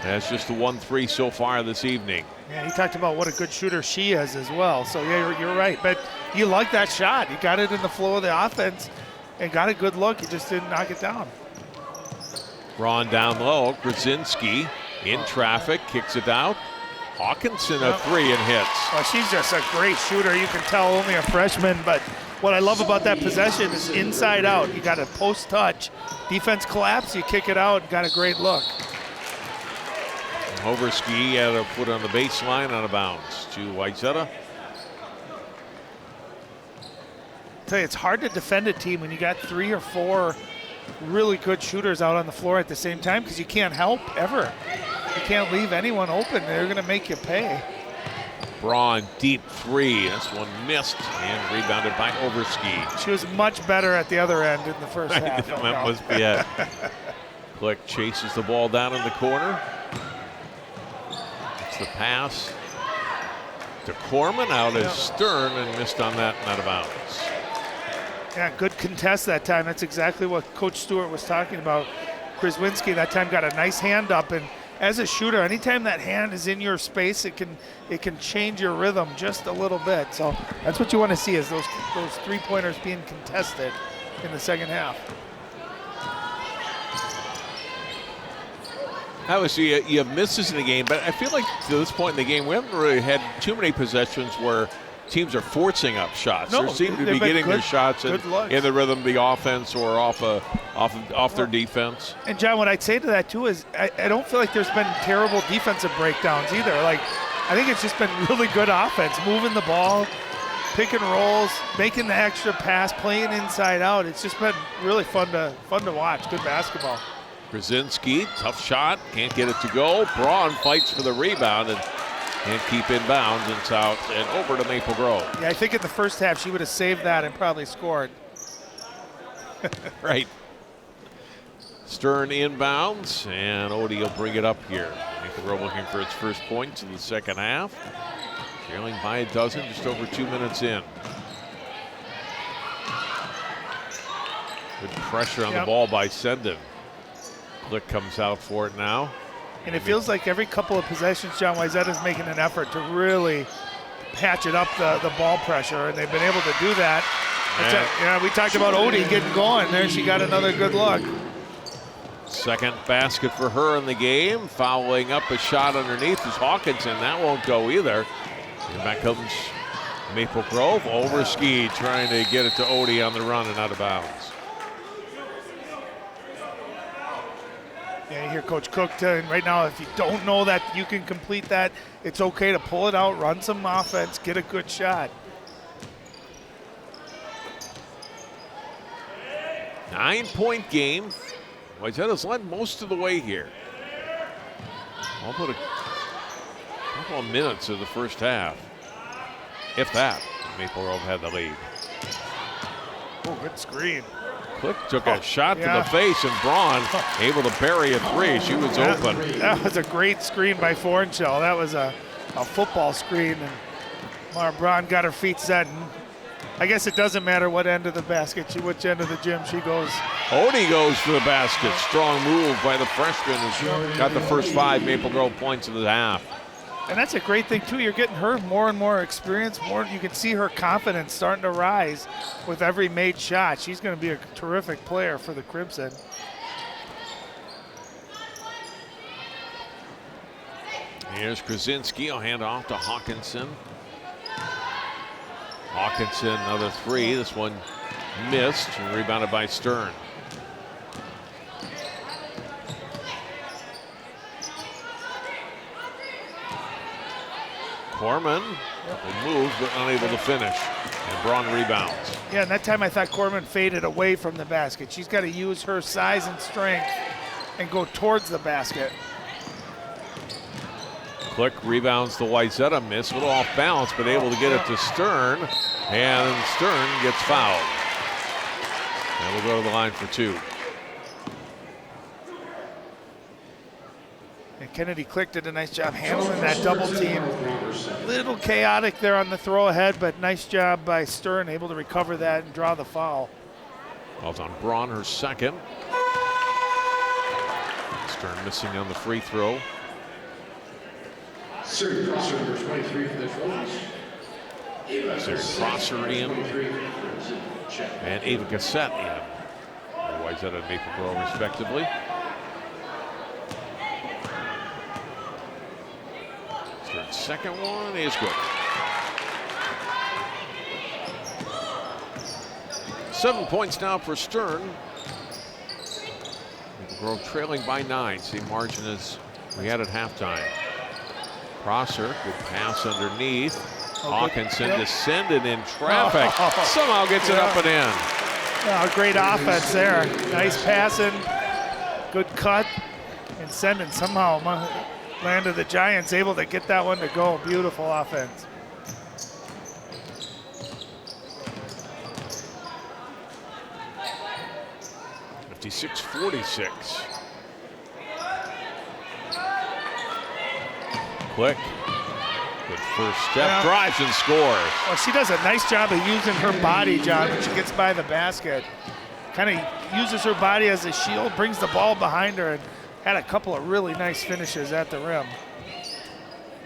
that's just the 1-3 so far this evening. Yeah, he talked about what a good shooter she is as well. So, yeah, you're right. But you like that shot. You got it in the flow of the offense and got a good look. You just didn't knock it down. Braun down low. Krasinski in traffic, kicks it out. Hawkinson a 3 and hits. Well, she's just a great shooter. You can tell only a freshman, but what I love about that possession is inside out. You got a post touch. Defense collapse, you kick it out, got a great look. Overski had a foot on the baseline, out of bounds to Wayzata. I tell you, it's hard to defend a team when you got 3 or 4 really good shooters out on the floor at the same time, because you can't help ever. You can't leave anyone open. They're going to make you pay. Braun, deep 3. This one missed and rebounded by Overski. She was much better at the other end in the first half. That must be it. Click chases the ball down in the corner. It's the pass to Corman, out as Stern, and missed on that and out of bounds. Yeah, good contest that time. That's exactly what Coach Stewart was talking about. Kraswinski that time got a nice hand up, and as a shooter, anytime that hand is in your space, it can change your rhythm just a little bit. So that's what you want to see, is those three-pointers being contested in the second half. Obviously, you have misses in the game, but I feel like to this point in the game, we haven't really had too many possessions where teams are forcing up shots. No, they seem to be getting their shots in the rhythm of the offense or off their defense. And John, what I'd say to that too is I don't feel like there's been terrible defensive breakdowns either. Like, I think it's just been really good offense, moving the ball, pick and rolls, making the extra pass, playing inside out. It's just been really fun to watch. Good basketball. Krasinski, tough shot, can't get it to go. Braun fights for the rebound and keep inbounds, and it's out and over to Maple Grove. Yeah, I think in the first half she would have saved that and probably scored. Right. Stern inbounds, and Odie will bring it up here. Maple Grove looking for its first points in the second half. Trailing by a dozen, just over 2 minutes in. Good pressure on the ball by Sinden. Click comes out for it now. And it feels like every couple of possessions, John, Wayzata's making an effort to really patch it up the ball pressure, and they've been able to do that. We talked about Odie getting going. There she got another good look. Second basket for her in the game. Fouling up a shot underneath is Hawkinson. That won't go either. And back comes Maple Grove. Overski trying to get it to Odie on the run and out of bounds. Yeah, you hear Coach Cook telling right now, if you don't know that you can complete that, it's okay to pull it out, run some offense, get a good shot. 9-point game. Wayzata's led most of the way here. All but a couple of minutes of the first half. If that, Maple Grove had the lead. Oh, good screen. Click took a shot to the face, and Braun able to bury a 3. She was open. That was a great screen by Fornshell. That was a football screen, and Mara Braun got her feet set. And I guess it doesn't matter what end of the basket, which end of the gym she goes. Odie goes to the basket. Strong move by the freshman, who's got the first 5 Maple Grove points of the half. And that's a great thing, too. You're getting her more and more experience. You can see her confidence starting to rise with every made shot. She's going to be a terrific player for the Crimson. Here's Krasinski. I'll hand off to Hawkinson. Hawkinson, another three. This one missed and rebounded by Stern. Corman moves but unable to finish. And Braun rebounds. Yeah, and that time I thought Corman faded away from the basket. She's got to use her size and strength and go towards the basket. Click rebounds the Wayzata miss. A little off balance, but able to get it to Stern. And Stern gets fouled. And we'll go to the line for two. And Kennedy Click did a nice job handling that double team. Little chaotic there on the throw ahead, but nice job by Stern, able to recover that and draw the foul. Foul's on Braun, her second. Stern missing on the free throw. Sir Prosser, number 23 for the Trojans. There's Prosser in and Ava Cassette in. Wayzata and Maple Grove respectively. Stern's second one is good. 7 points now for Stern. Maple Grove trailing by 9. Same margin as we had at halftime. Prosser, good pass underneath. Hawkinson descended in traffic. Somehow gets it up and in. Oh, great offense there. Nice passing, good cut, and sending somehow landed the Giants able to get that one to go. Beautiful offense. .56-46. Quick. Good first step, drives and scores. Well, she does a nice job of using her body, John, when she gets by the basket. Kind of uses her body as a shield, brings the ball behind her, and had a couple of really nice finishes at the rim.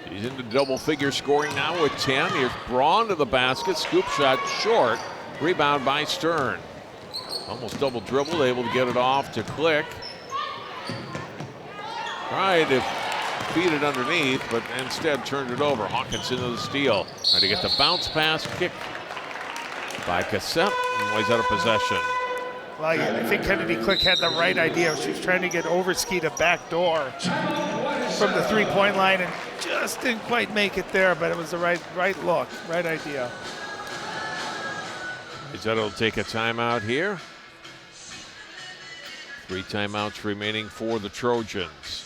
He's into double figure scoring now with 10. Here's Braun to the basket, scoop shot short. Rebound by Stern. Almost double dribbled, able to get it off to Click. Tried to feed it underneath, but instead turned it over. Hawkinson to the steal. Trying to get the bounce pass, kick by Cassette, and Wayzata possession. Well, I think Kennedy Click had the right idea. She was trying to get Overski to back door from the three-point line and just didn't quite make it there, but it was the right look, right idea. Wayzata will take a timeout here. 3 timeouts remaining for the Trojans.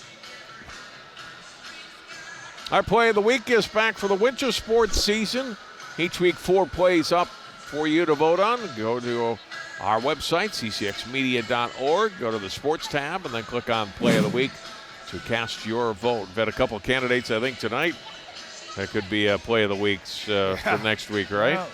Our play of the week is back for the winter sports season. Each week 4 plays up for you to vote on. Go to our website, ccxmedia.org. Go to the sports tab and then click on play of the week to cast your vote. We've had a couple of candidates, I think, tonight. That could be a play of the weeks for next week, right? Well,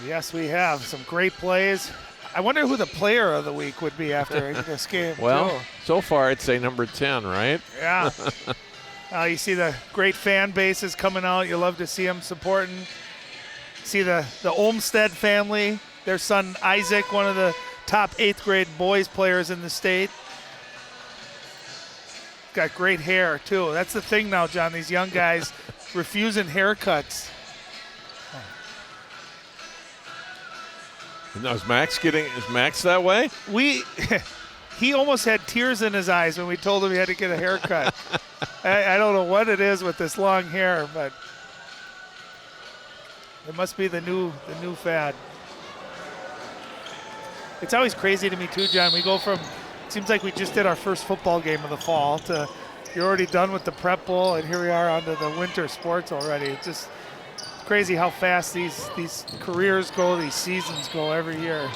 yes, we have some great plays. I wonder who the player of the week would be after this game. Well, too. so far I'd say number 10, right? Yeah. You see the great fan bases coming out. You love to see them supporting. See the Olmsted family, their son Isaac, one of the top 8th grade boys players in the state. Got great hair, too. That's the thing now, John. These young guys refusing haircuts. Now, is Max that way? He almost had tears in his eyes when we told him he had to get a haircut. I don't know what it is with this long hair, but it must be the new fad. It's always crazy to me too, John. We go from, it seems like we just did our first football game of the fall to you're already done with the prep bowl, and here we are onto the winter sports already. It's just crazy how fast these careers go, these seasons go every year.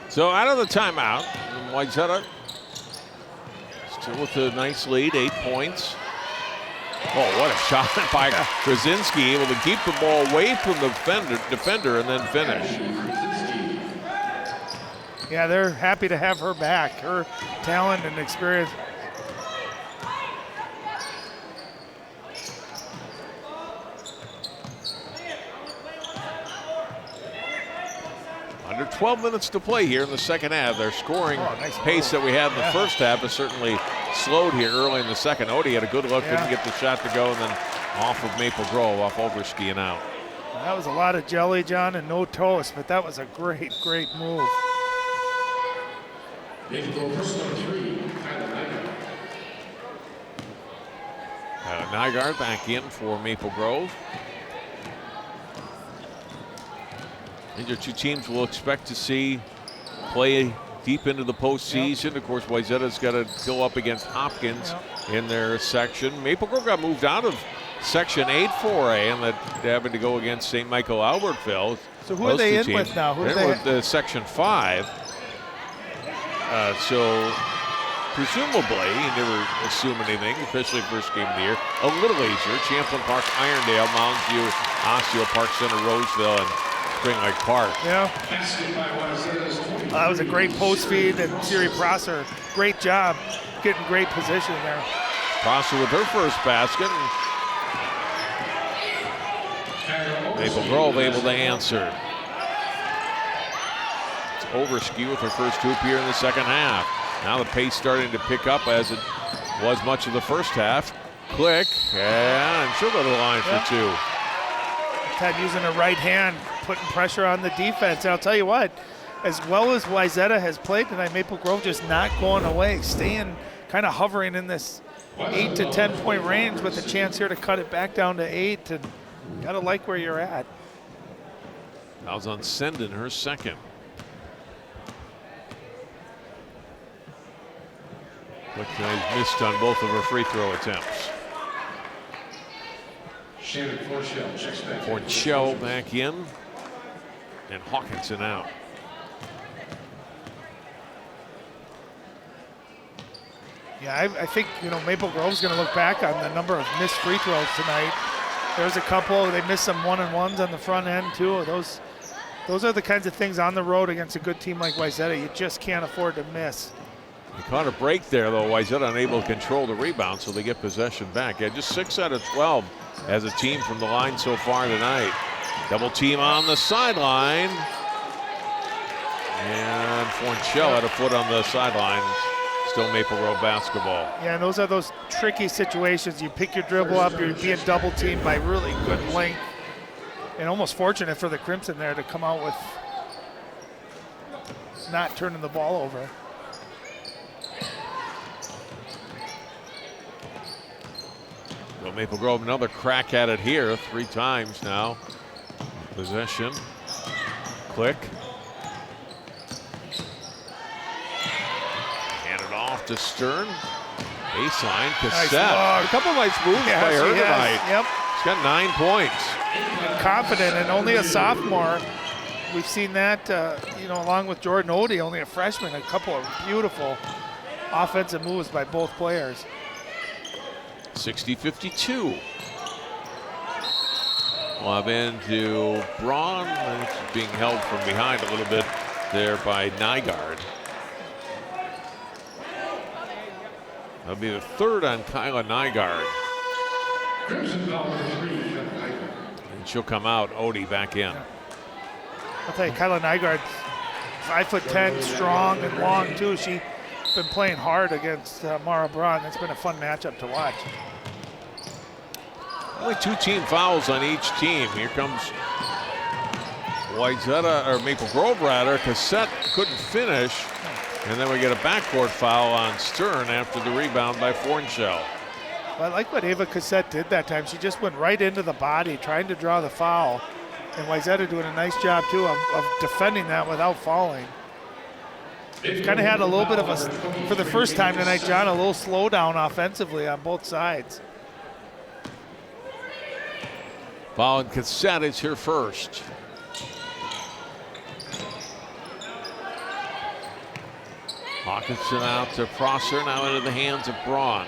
So out of the timeout, Wayzata still with a nice lead, 8 points. Oh, what a shot by Krasinski, able to keep the ball away from the defender and then finish. Yeah, they're happy to have her back, her talent and experience. Under 12 minutes to play here in the second half. Their scoring nice pace that we had in the first half has certainly slowed here early in the second. Odie had a good look, couldn't get the shot to go, and then off of Maple Grove, off Overski and out. That was a lot of jelly, John, and no toast, but that was a great, great move. Maple Grove personal 3, Nygaard back in for Maple Grove. These are two teams we'll expect to see play deep into the postseason. Of course, Wayzata's got to go up against Hopkins in their section. Maple Grove got moved out of Section 8 4A, and they're having to go against St. Michael Albertville. So who are they in with now? They're in with the Section 5. So presumably, you never assume anything, especially first game of the year. A little easier. Champlain Park, Irondale, Mounds View, Osseo, Park Center, Roseville, and Spring Lake Park. Yeah. That was a great post feed, and Siri Prosser, great job getting great position there. Prosser with her first basket. And Maple Grove able to answer. It's Overski with her first hoop here in the second half. Now the pace starting to pick up as it was much of the first half. Click, and she'll go to the line for two. Ted using her right hand, putting pressure on the defense. And I'll tell you what, as well as Wayzata has played tonight, Maple Grove just not going away, staying kind of hovering in this 8 to 10 point range with a chance here to cut it back down to 8. And you gotta like where you're at. Fouls on Sendon, her second. But he's missed on both of her free throw attempts. Shannon Forshell checks back. Forshell back in, and Hawkinson out. Yeah, I think, Maple Grove's going to look back on the number of missed free throws tonight. There's a couple. They missed some one-and-ones on the front end, too. Those are the kinds of things on the road against a good team like Wayzata you just can't afford to miss. They caught a break there, though. Wayzata unable to control the rebound, so they get possession back. Yeah, just 6 out of 12 as a team from the line so far tonight. Double team on the sideline. And Forshell had a foot on the sideline. Still Maple Grove basketball. Yeah, and those are those tricky situations. You pick your dribble up, you're being double teamed by really good length. And almost fortunate for the Crimson there to come out with not turning the ball over. So Maple Grove another crack at it here 3 times now. Possession. Click. Off to Stern. Baseline. Cassette. Nice, a couple nice moves by her tonight. Yep. She's got 9 points. Confident, and only a sophomore. We've seen that, along with Jordan Odie, only a freshman. A couple of beautiful offensive moves by both players. 60-52. Lob into Braun. It's being held from behind a little bit there by Nygaard. That'll be the third on Kyla Nygaard. And she'll come out. Odie back in. I'll tell you, Kyla Nygaard, 5'10", strong and long too. She's been playing hard against Mara Braun. It's been a fun matchup to watch. Only 2 team fouls on each team. Here comes Wayzata, or Maple Grove rather. Cassette couldn't finish. And then we get a backcourt foul on Stern after the rebound by Forshell. Well, I like what Ava Cassette did that time. She just went right into the body, trying to draw the foul. And Wayzata doing a nice job, too, of defending that without fouling. Kind of had a little bit of a, for the first time tonight, John, a little slowdown offensively on both sides. Foul on Cassette is here first. Hawkinson out to Prosser, now into the hands of Braun.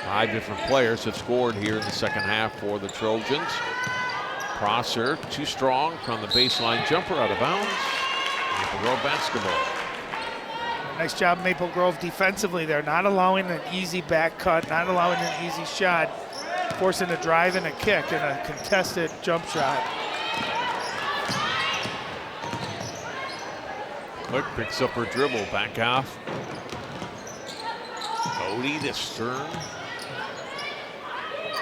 5 different players have scored here in the second half for the Trojans. Prosser, too strong from the baseline jumper, out of bounds. Maple Grove basketball. Nice job, Maple Grove, defensively there, not allowing an easy back cut, not allowing an easy shot. forcing a drive and a kick and a contested jump shot. Quick picks up her dribble, back half. Odie to Stern.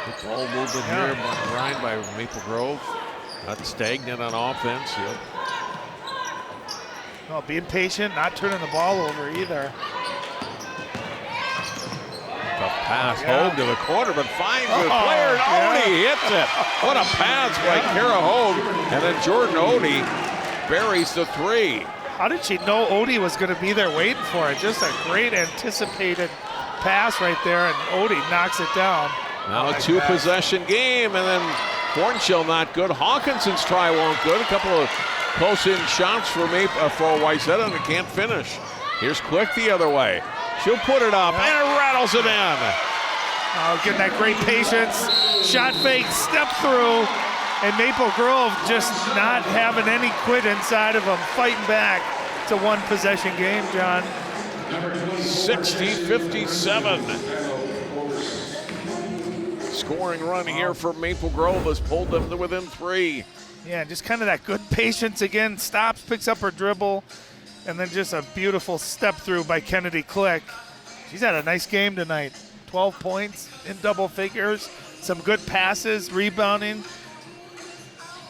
Good ball movement here, Ryan by Maple Grove. Not stagnant on offense. Yep. No, being patient, not turning the ball over either. Tough pass home to the corner, but finds the player, and Odie hits it. What a pass by Kara Hogue. And then Jordan Odie buries the three. How did she know Odie was going to be there waiting for it? Just a great anticipated pass right there, and Odie knocks it down. Now a two-possession game, and then Hornchill not good. Hawkinson's try won't good. A couple of close-in shots for Wayzata, and it can't finish. Here's Click the other way. She'll put it up, and it rattles it in. Oh, getting that great patience. Shot fake, step through, and Maple Grove just not having any quit inside of them, fighting back. It's a one-possession game, John. 60-57. Scoring run here for Maple Grove has pulled them to within three. Yeah, just kind of that good patience again. Stops, picks up her dribble, and then just a beautiful step through by Kennedy Click. She's had a nice game tonight. 12 points in double figures, some good passes, rebounding.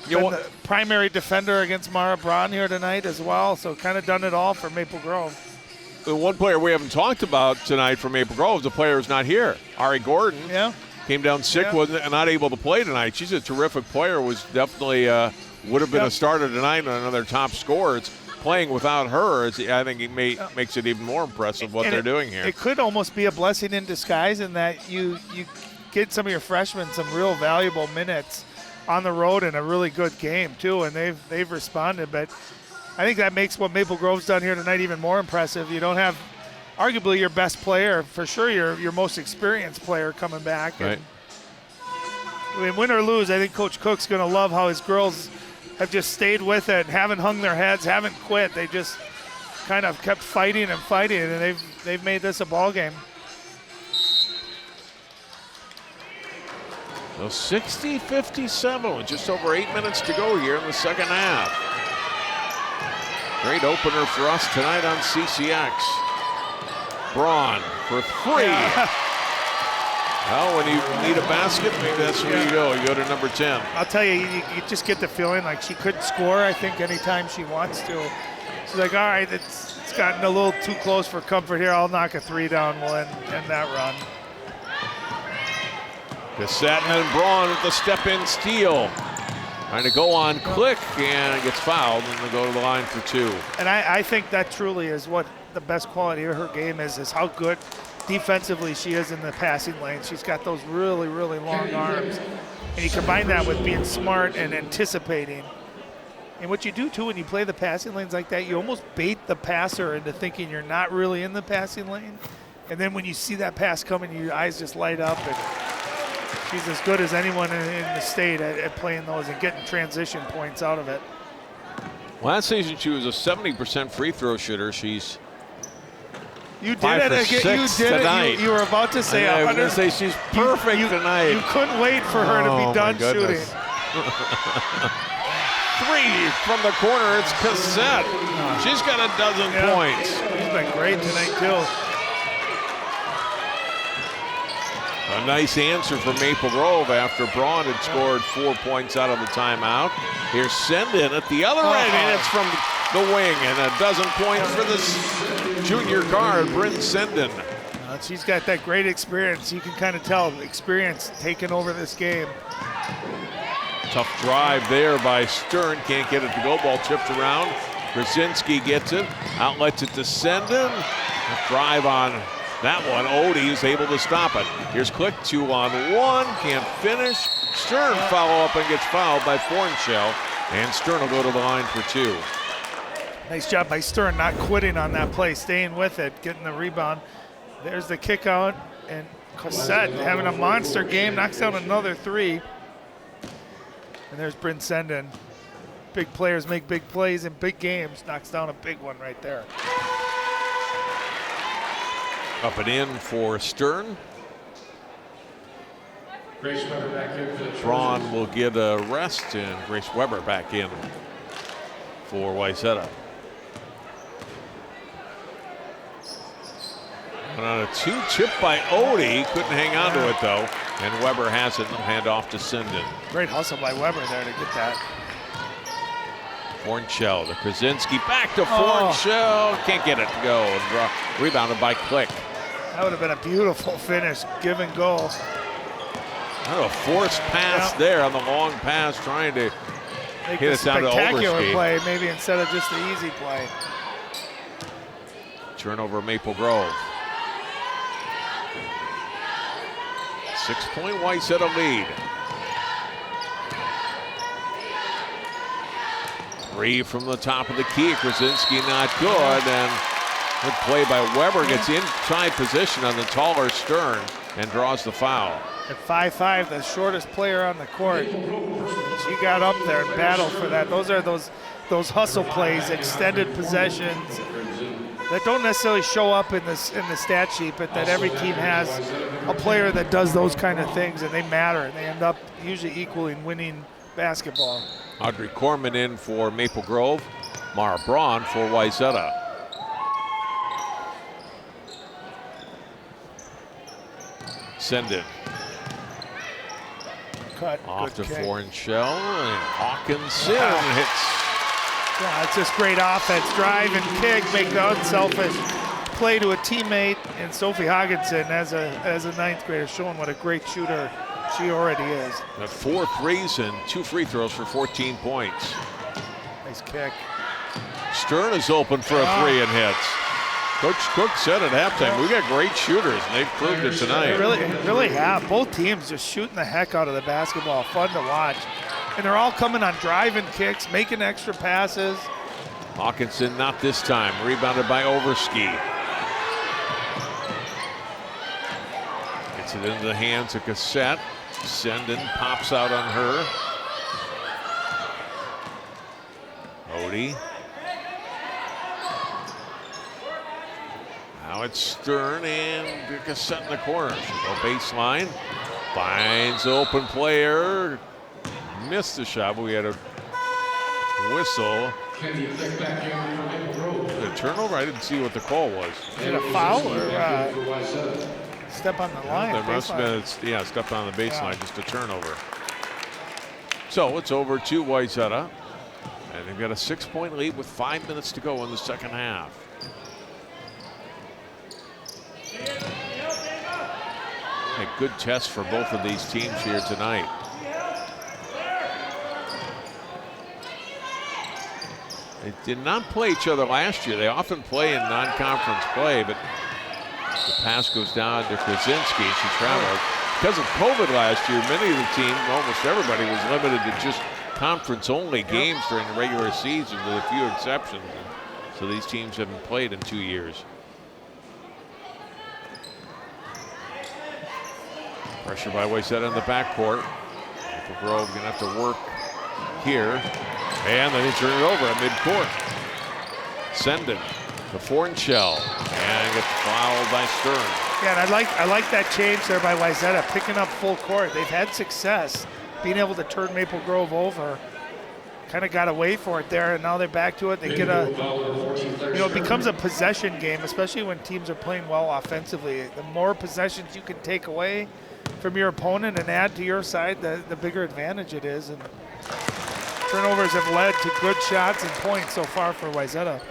You know, Been the primary defender against Mara Braun here tonight as well, so kind of done it all for Maple Grove. the one player we haven't talked about tonight from Maple Grove, the player who's not here, Ari Gordon. Yeah. Came down sick, wasn't not able to play tonight. She's a terrific player. Was definitely would have been a starter tonight and another top scorer. It's playing without her. I think it makes it even more impressive what they're doing here. It could almost be a blessing in disguise in that you get some of your freshmen some real valuable minutes on the road in a really good game too, and they've responded. But I think that makes what Maple Grove's done here tonight even more impressive. You don't have arguably your best player, for sure your most experienced player coming back. Right. I mean, win or lose, I think Coach Cook's going to love how his girls have just stayed with it, haven't hung their heads, haven't quit. They just kind of kept fighting, and they've made this a ball game. So 60-57 with just over 8 minutes to go here in the second half. Great opener for us tonight on CCX. Braun for three. Well, when you need a basket, maybe that's where you go. You go to number 10. I'll tell you, you just get the feeling like she could score, I think, anytime she wants to. She's like, all right, it's gotten a little too close for comfort here. I'll knock a three down. We'll end that run. Cassette and Braun with the step-in steal. Trying to go on Click, and gets fouled, and they go to the line for two. And I think that truly is what the best quality of her game is how good defensively she is in the passing lane. She's got those really, really long arms. And you combine that with being smart and anticipating. And what you do, too, when you play the passing lanes like that, you almost bait the passer into thinking you're not really in the passing lane. And then when you see that pass coming, your eyes just light up. And she's as good as anyone in the state at playing those and getting transition points out of it. Last season, she was a 70% free throw shooter. She's You did it again. You did it. You were about to say 100. I was going to say she's perfect tonight. You couldn't wait for her to be done shooting. Three from the corner. It's Cassette. She's got a dozen points. She's been great tonight, too. A nice answer from Maple Grove after Braun had scored 4 points out of the timeout. Here's Sendin at the other end, and it's from the wing, and a dozen points for this junior guard, Bryn Sendin. She's got that great experience. You can kind of tell experience taking over this game. Tough drive there by Stern. Can't get it to go. Ball tipped around. Krasinski gets it. Outlets it to Sendin. A drive on that one. Odie is able to stop it. Here's Click, 2-on-1. Can't finish. Stern follow up and gets fouled by Fornshell. And Stern will go to the line for two. Nice job by Stern not quitting on that play, staying with it, getting the rebound. There's the kick out, and Cassette having a monster game, knocks down another three. And there's Bryn Sendin. Big players make big plays in big games, knocks down a big one right there. Up and in for Stern. Grace Weber back in for the Braun will get a rest, and Grace Weber back in for Wayzata. And on a 2 chip by Odie, couldn't hang on to it though. And Weber has it, and hand off to Sinden. Great hustle by Weber there to get that. Fornshell to Krasinski, back to Fornshell. Can't get it to go, and rebounded by Click. That would have been a beautiful finish, give and go. A forced pass there on the long pass, trying to Make hit a it down to spectacular Overski. play, maybe instead of just the easy play. Turnover Maple Grove. 6-point Wayzata lead. 3 from the top of the key. Krasinski not good, and good play by Weber. Gets inside position on the taller Stern and draws the foul. At 5'5", the shortest player on the court. She got up there and battled for that. Those are those hustle plays, extended possessions that don't necessarily show up in the stat sheet, but that every team has a player that does those kind of things, and they matter, and they end up usually equaling winning basketball. Audrey Corman in for Maple Grove. Mara Braun for Wayzata. Send it. Cut. Off to Good kick. Fornshell, and Hawkinson hits. Yeah, it's just great offense. Drive and kick, make the unselfish play to a teammate. And Sophie Hawkinson, as a ninth grader, showing what a great shooter she already is. Got 4 threes and 2 free throws for 14 points. Nice kick. Stern is open for a 3 and hits. Coach Cook said at halftime, we got great shooters, and they've proved it tonight. They really have. Both teams just shooting the heck out of the basketball. Fun to watch. And they're all coming on driving kicks, making extra passes. Hawkinson not this time. Rebounded by Overski. Gets it into the hands of Cassette. Senden pops out on her. Odie. Now it's Stern and Cassette in the corner. She'll go baseline. Finds open player. Missed the shot, but we had a whistle. Kenny Click back in for Maple Grove. A turnover? I didn't see what the call was. Is it a foul or For Wayzata. step on the line? There must have baseline? been, stepped on the baseline, Yeah. just a turnover. So it's over to Wayzata, and they've got a 6-point lead with 5 minutes to go in the second half. A good test for both of these teams here tonight. They did not play each other last year. They often play in non-conference play, but the pass goes down to Krasinski. She traveled. Because of COVID last year, many of the teams, almost everybody, was limited to just conference-only games during the regular season, with a few exceptions. So these teams haven't played in 2 years. Pressure by Wayzata in the backcourt. Maple Grove gonna have to work here. And then they turn it over at midcourt. Senden to Fornshell, and gets fouled by Stern. Yeah, and I like that change there by Wayzata, picking up full court. They've had success being able to turn Maple Grove over. Kind of got away for it there, and now they're back to it. They get it becomes a possession game, especially when teams are playing well offensively. The more possessions you can take away from your opponent and add to your side, the bigger advantage it is. And turnovers have led to good shots and points so far for Wayzata.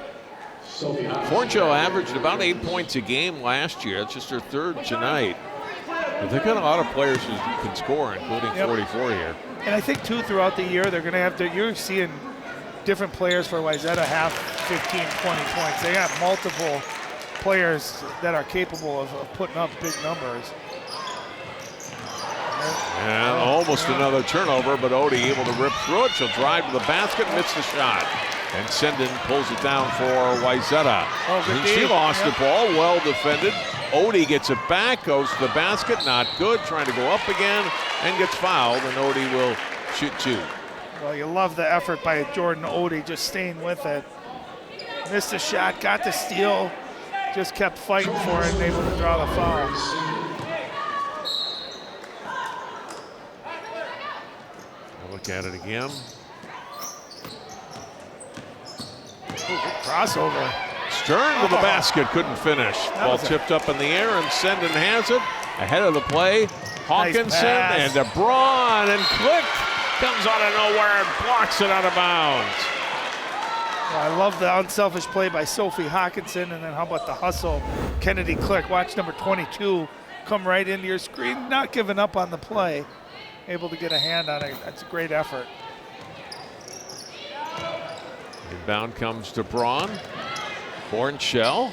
Fornshell averaged about 8 points a game last year. That's just her 3rd tonight. But they've got a lot of players who can score, including 44 here. And I think, too, throughout the year, they're going to have to, you're seeing different players for Wayzata have 15, 20 points. They got multiple players that are capable of putting up big numbers. And almost another turnover, but Odie able to rip through it. She'll drive to the basket, miss the shot. And Senden pulls it down for Wayzata. And she lost the ball, well defended. Odie gets it back, goes to the basket, not good, trying to go up again, and gets fouled, and Odie will shoot 2. Well, you love the effort by Jordan Odie, just staying with it. Missed the shot, got the steal, just kept fighting for it and able to draw the foul. Look at it again. Crossover. Stern to the basket, couldn't finish. Ball tipped up in the air, and Senden has it. Ahead of the play, Hawkinson and DeBron, and Click comes out of nowhere and blocks it out of bounds. Well, I love the unselfish play by Sophie Hawkinson, and then how about the hustle? Kennedy Click, watch number 22 come right into your screen, not giving up on the play, able to get a hand on it. That's a great effort. Inbound comes to Braun. Hornshell.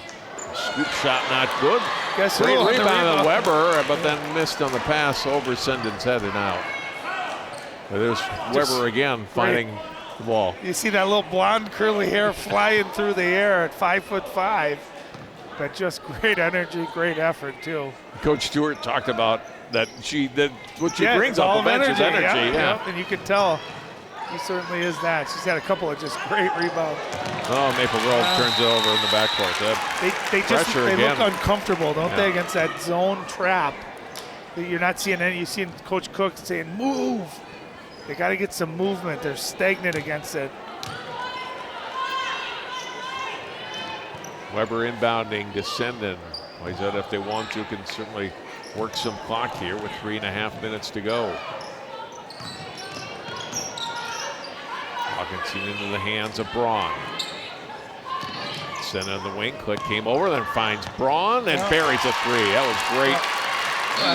Scoop shot not good. Guess Great who? rebound of Weber, but then missed on the pass over Senden's head and out. But there's Weber again finding the ball. You see that little blonde curly hair flying through the air at 5'5", but just great energy, great effort too. Coach Stewart talked about that what she brings all off the bench is energy. Yeah, and you can tell he certainly is that. She's had a couple of just great rebounds. Oh, Maple Grove turns it over in the backcourt. They look uncomfortable, don't they, against that zone trap. You're not seeing any. You're seeing Coach Cook saying, move. They got to get some movement. They're stagnant against it. Weber inbounding, descending. Wayzata, if they want to, can certainly work some clock here with 3.5 minutes to go. Hawkinson into the hands of Braun. Sent on the wing, Click came over, then finds Braun and buries a three. That was great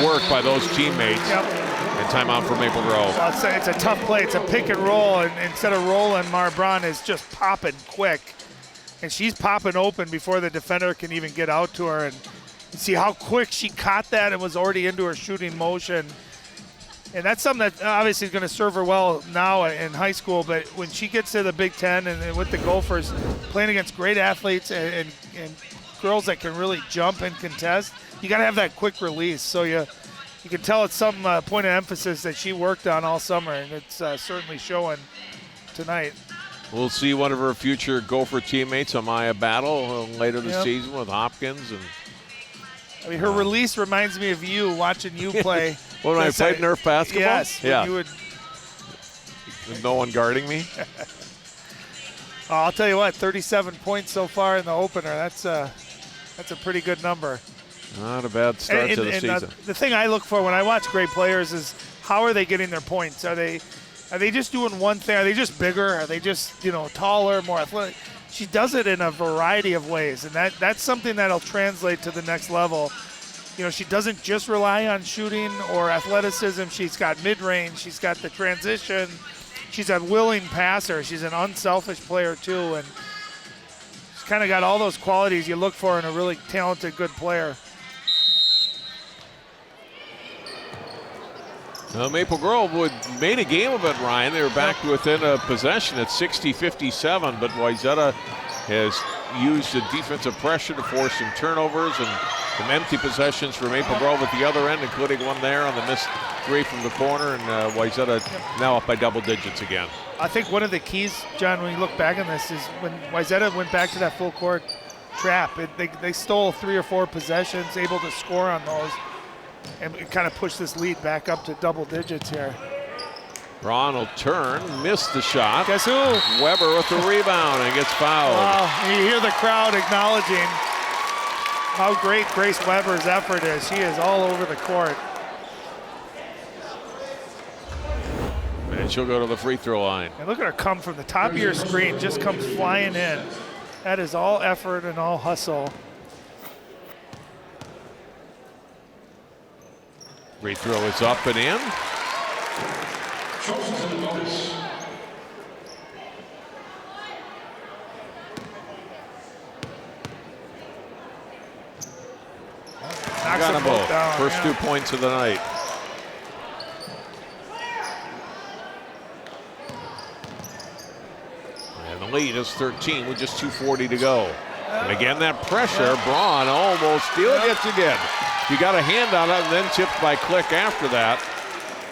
work by those teammates. And timeout for Maple Grove. It's a tough play. It's a pick and roll, and instead of rolling, Mara Braun is just popping quick. And she's popping open before the defender can even get out to her. And you see how quick she caught that and was already into her shooting motion. And that's something that obviously is going to serve her well now in high school, but when she gets to the Big Ten and with the Gophers, playing against great athletes and girls that can really jump and contest, you got to have that quick release. So you can tell it's some point of emphasis that she worked on all summer, and it's certainly showing tonight. We'll see one of her future Gopher teammates, Amaya Battle, later this season with Hopkins. And I mean, her release reminds me of you, watching you play. When I played Nerf basketball? Yes. Yeah. You would. With no one guarding me? I'll tell you what, 37 points so far in the opener. That's a pretty good number. Not a bad start to the season. The thing I look for when I watch great players is how are they getting their points? Are they just doing one thing? Are they just bigger? Are they just taller, more athletic? She does it in a variety of ways, and that's something that'll translate to the next level. She doesn't just rely on shooting or athleticism. She's got mid-range. She's got the transition. She's a willing passer. She's an unselfish player too, and she's kind of got all those qualities you look for in a really talented, good player. Maple Grove made a game of it, Ryan. They were back within a possession at 60-57, but Wayzata has used the defensive pressure to force some turnovers and some empty possessions for Maple Grove at the other end, including one there on the missed three from the corner, and Wayzata now up by double digits again. I think one of the keys, John, when you look back on this, is when Wayzata went back to that full court trap, they stole 3 or 4 possessions, able to score on those, and kind of push this lead back up to double digits here. Braun will turn, missed the shot. Guess who? Weber with the rebound and gets fouled. Wow, and you hear the crowd acknowledging how great Grace Weber's effort is. She is all over the court. And she'll go to the free throw line. And look at her come from the top of your screen, just comes flying in. That is all effort and all hustle. Free throw is up and in. Got them both. First 2 points of the night. And the lead is 13 with just 2:40 to go. And again, that pressure, Braun almost steals it. Yes, you did. You got a hand on it and then tipped by Click after that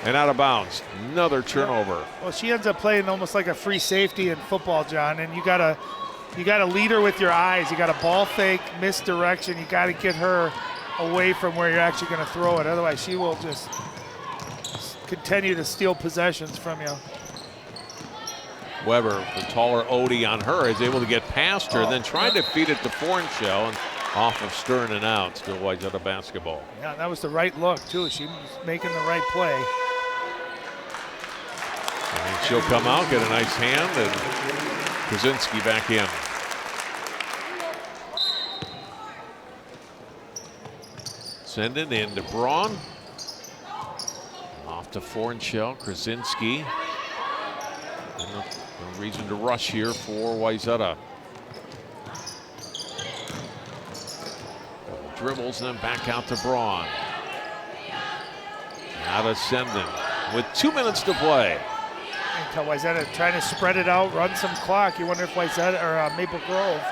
and out of bounds. Another turnover. Well, she ends up playing almost like a free safety in football, John, and you gotta lead her with your eyes. You got a ball fake, misdirection. You got to get her away from where you're actually going to throw it. Otherwise, she will just continue to steal possessions from you. Weber, the taller Odie on her, is able to get past her, then tried to feed it to Fornshell and off of Stern and out. Still Wayzata basketball. Yeah, that was the right look, too. She was making the right play. And she'll come out, get a nice hand, and Krasinski back in. Send it in to Braun. Off to Fornshell, Krasinski. No reason to rush here for Wayzata. Dribbles and then back out to Braun. Now to Senden with 2 minutes to play. Until Wayzata trying to spread it out, run some clock. You wonder if Wayzata or Maple Grove,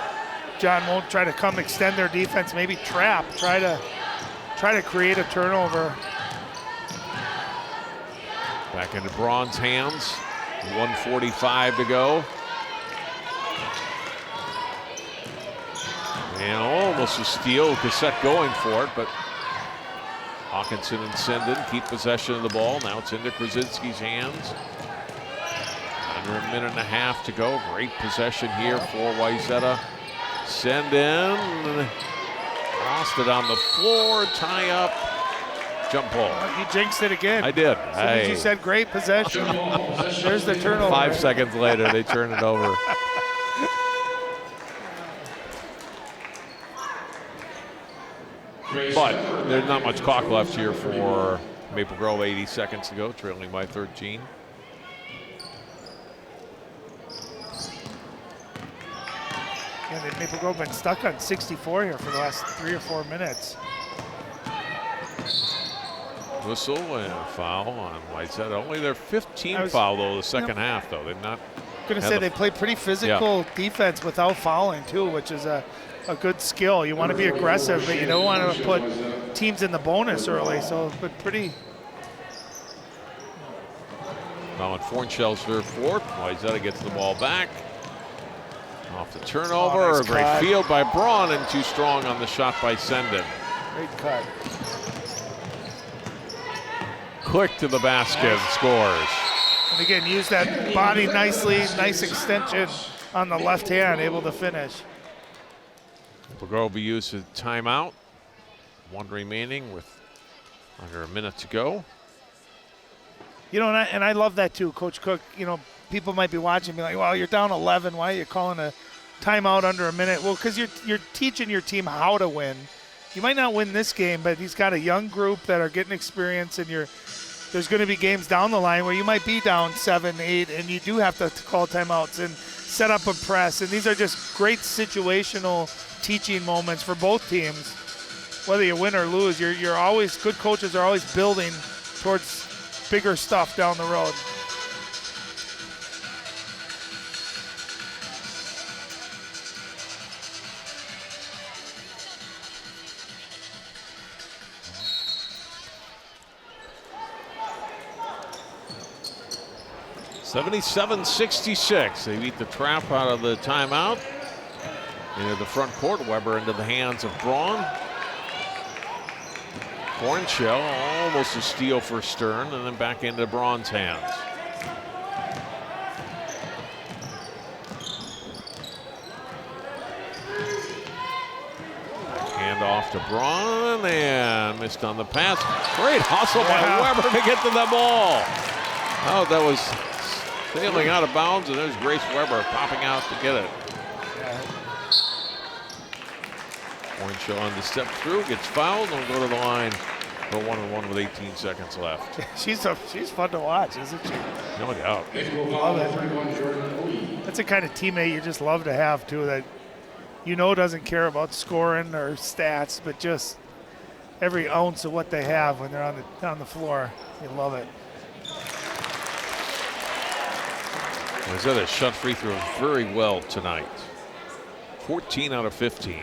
John won't try to come extend their defense, maybe trap, try to create a turnover. Back into Braun's hands. 1:45 to go. And almost a steal. Cassette going for it, but Hawkinson and Senden keep possession of the ball. Now it's into Krasinski's hands. Under a minute and a half to go. Great possession here for Wayzata. Senden lost it on the floor. Tie up. Jump ball. You jinxed it again. I did. As soon as you said great possession, there's the turnover. 5 seconds later, they turn it over. But there's not much clock left here for Maple Grove. 80 seconds to go, trailing by 13. Yeah, Maple Grove been stuck on 64 here for the last 3 or 4 minutes. Whistle and a foul on Wayzata. Only their 15th foul, though, the second half, though. They've not. Going to say they play pretty physical defense without fouling, too, which is a good skill. You want to be aggressive, but you don't want to put teams in the bonus early. So, but pretty. Now, Fornshell serve fourth. Wayzata gets the ball back. Off the turnover. Nice Great cut. field by Braun, and too strong on the shot by Senden. Great cut. Quick to the basket, scores. And again, use that body nicely, nice extension on the left hand, able to finish. Maple Grove will use a timeout. 1 remaining with under a minute to go. You know, and I love that too, Coach Cook. You know, people might be watching and be like, well, you're down 11. Why are you calling a timeout under a minute? Well, because you're teaching your team how to win. You might not win this game, but he's got a young group that are getting experience, and there's going to be games down the line where you might be down 7, 8, and you do have to call timeouts and set up a press. And these are just great situational teaching moments for both teams. Whether you win or lose, you're always, good coaches are always building towards bigger stuff down the road. (77-66). They beat the trap out of the timeout. Into the front court, Weber into the hands of Braun. Fornshell, almost a steal for Stern, and then back into Braun's hands. Hand off to Braun, and missed on the pass. Great hustle by Weber to get to the ball. Oh, that was sailing out of bounds, and there's Grace Weber popping out to get it. Fornshell on the step through, gets fouled, and will go to the line for 1-1 with 18 seconds left. She's fun to watch, isn't she? No doubt. Love it. That's the kind of teammate you just love to have, too, that you know doesn't care about scoring or stats, but just every ounce of what they have when they're on the floor. You love it. Wayzata shot free throws very well tonight. 14 out of 15.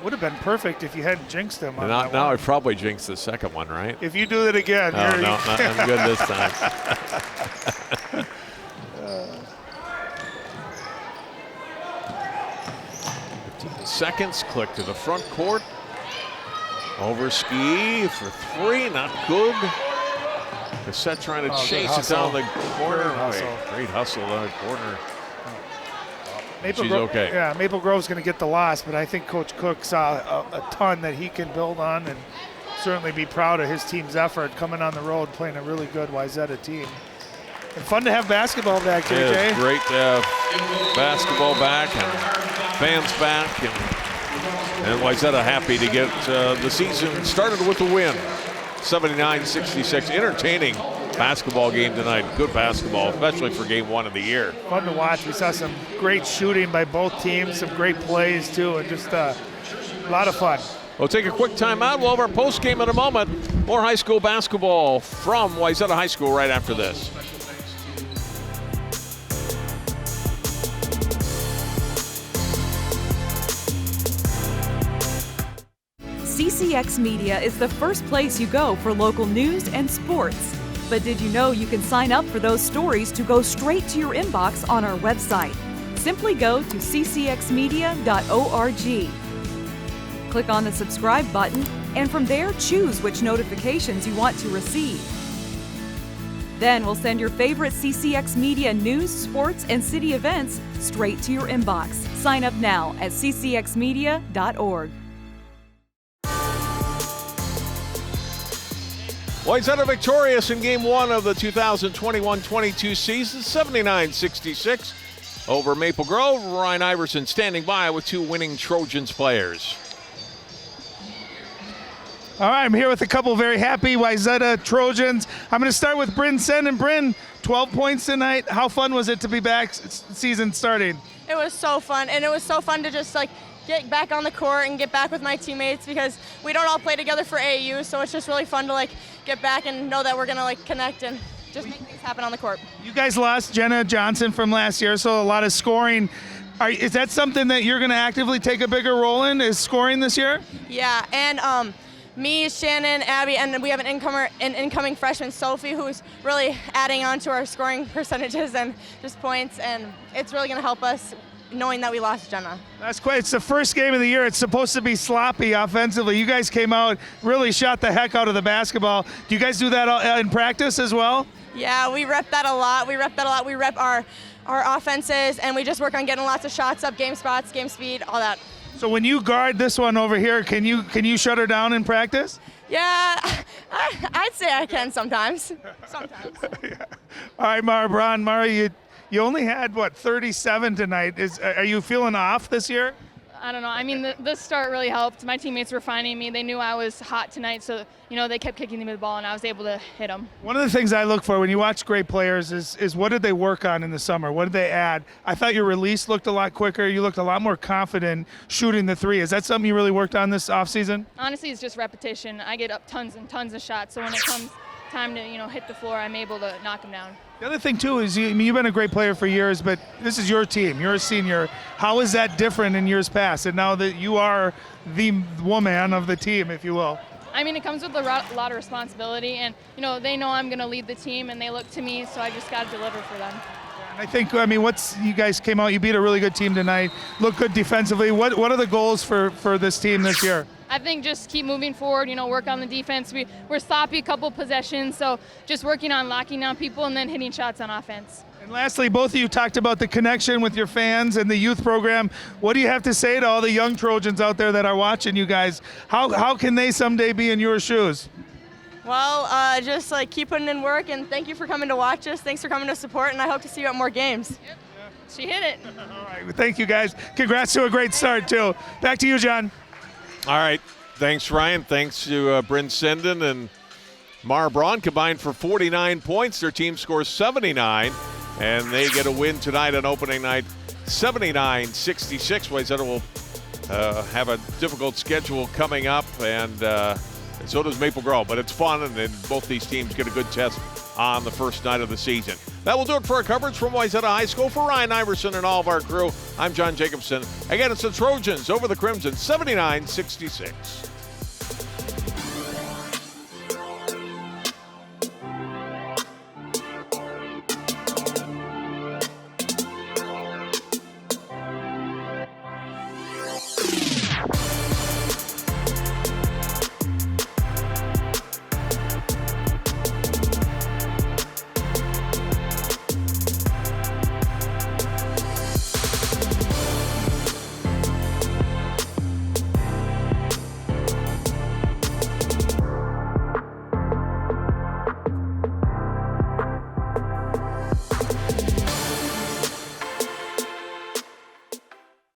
Would have been perfect if you hadn't jinxed them. Now I probably jinxed the second one, right? If you do it again, I'm good this time. 15 seconds, click to the front court. Over ski for 3, not good. Cassette trying to chase it down the corner. Great hustle down the corner. She's okay. Yeah, Maple Grove's going to get the loss, but I think Coach Cook saw a ton that he can build on and certainly be proud of his team's effort coming on the road, playing a really good Wayzata team. And fun to have basketball back, JJ. It is great to have basketball back and fans back, and Wayzata happy to get the season started with a win. 79-66, entertaining basketball game tonight. Good basketball, especially for game one of the year. Fun to watch. We saw some great shooting by both teams, some great plays too, and just a lot of fun. We'll take a quick timeout. We'll have our post game in a moment. More high school basketball from Wayzata High School right after this. CCX Media is the first place you go for local news and sports. But did you know you can sign up for those stories to go straight to your inbox on our website? Simply go to ccxmedia.org. Click on the subscribe button, and from there choose which notifications you want to receive. Then we'll send your favorite CCX Media news, sports, and city events straight to your inbox. Sign up now at ccxmedia.org. Wayzata victorious in game one of the 2021-22 season, 79-66 over Maple Grove. Ryan Iverson standing by with two winning Trojans players. All right, I'm here with a couple very happy Wayzata Trojans. I'm going to start with Bryn Sen. And Bryn, 12 points tonight. How fun was it to be back season starting? It was so fun, and it was so fun to just get back on the court and get back with my teammates, because we don't all play together for AAU, so it's just really fun to get back and know that we're gonna connect and just make things happen on the court. You guys lost Jenna Johnson from last year, so a lot of scoring. Is that something that you're gonna actively take a bigger role in, is scoring this year? Yeah, and me, Shannon, Abby, and we have an incoming freshman, Sophie, who's really adding on to our scoring percentages and just points, and it's really gonna help us knowing that we lost Jenna. That's quite. It's the first game of the year. It's supposed to be sloppy offensively. You guys came out, really shot the heck out of the basketball. Do you guys do that in practice as well? Yeah, we rep that a lot. We rep our offenses, and we just work on getting lots of shots up, game spots, game speed, all that. So when you guard this one over here, can you shut her down in practice? Yeah, I'd say I can sometimes. Sometimes. Yeah. All right, Mara Braun. Mara, you only had, 37 tonight. Are you feeling off this year? I don't know. I mean, the start really helped. My teammates were finding me. They knew I was hot tonight, so, they kept kicking me the ball, and I was able to hit them. One of the things I look for when you watch great players is what did they work on in the summer? What did they add? I thought your release looked a lot quicker. You looked a lot more confident shooting the three. Is that something you really worked on this offseason? Honestly, it's just repetition. I get up tons and tons of shots, so when it comes time to, hit the floor, I'm able to knock them down. The other thing, too, is you've been a great player for years, but this is your team. You're a senior. How is that different in years past? And now that you are the woman of the team, if you will. I mean, it comes with a lot of responsibility, and, they know I'm going to lead the team, and they look to me, so I just got to deliver for them. I think, you guys came out, you beat a really good team tonight, look good defensively. What are the goals for this team this year? I think just keep moving forward, work on the defense. We're sloppy a couple possessions, so just working on locking down people and then hitting shots on offense. And lastly, both of you talked about the connection with your fans and the youth program. What do you have to say to all the young Trojans out there that are watching you guys? How can they someday be in your shoes? Well, just keep putting in work, and thank you for coming to watch us. Thanks for coming to support, and I hope to see you at more games. Yep. She hit it. All right, thank you guys. Congrats to a great start too. Back to you, John. All right. Thanks, Ryan. Thanks to Bryn Senden and Mara Braun, combined for 49 points. Their team scores 79, and they get a win tonight on opening night, 79-66. Wayzata will have a difficult schedule coming up, and so does Maple Grove. But it's fun, and then both these teams get a good test on the first night of the season. That will do it for our coverage from Wayzata High School. For Ryan Iverson and all of our crew, I'm John Jacobson. Again, it's the Trojans over the Crimson, 79-66.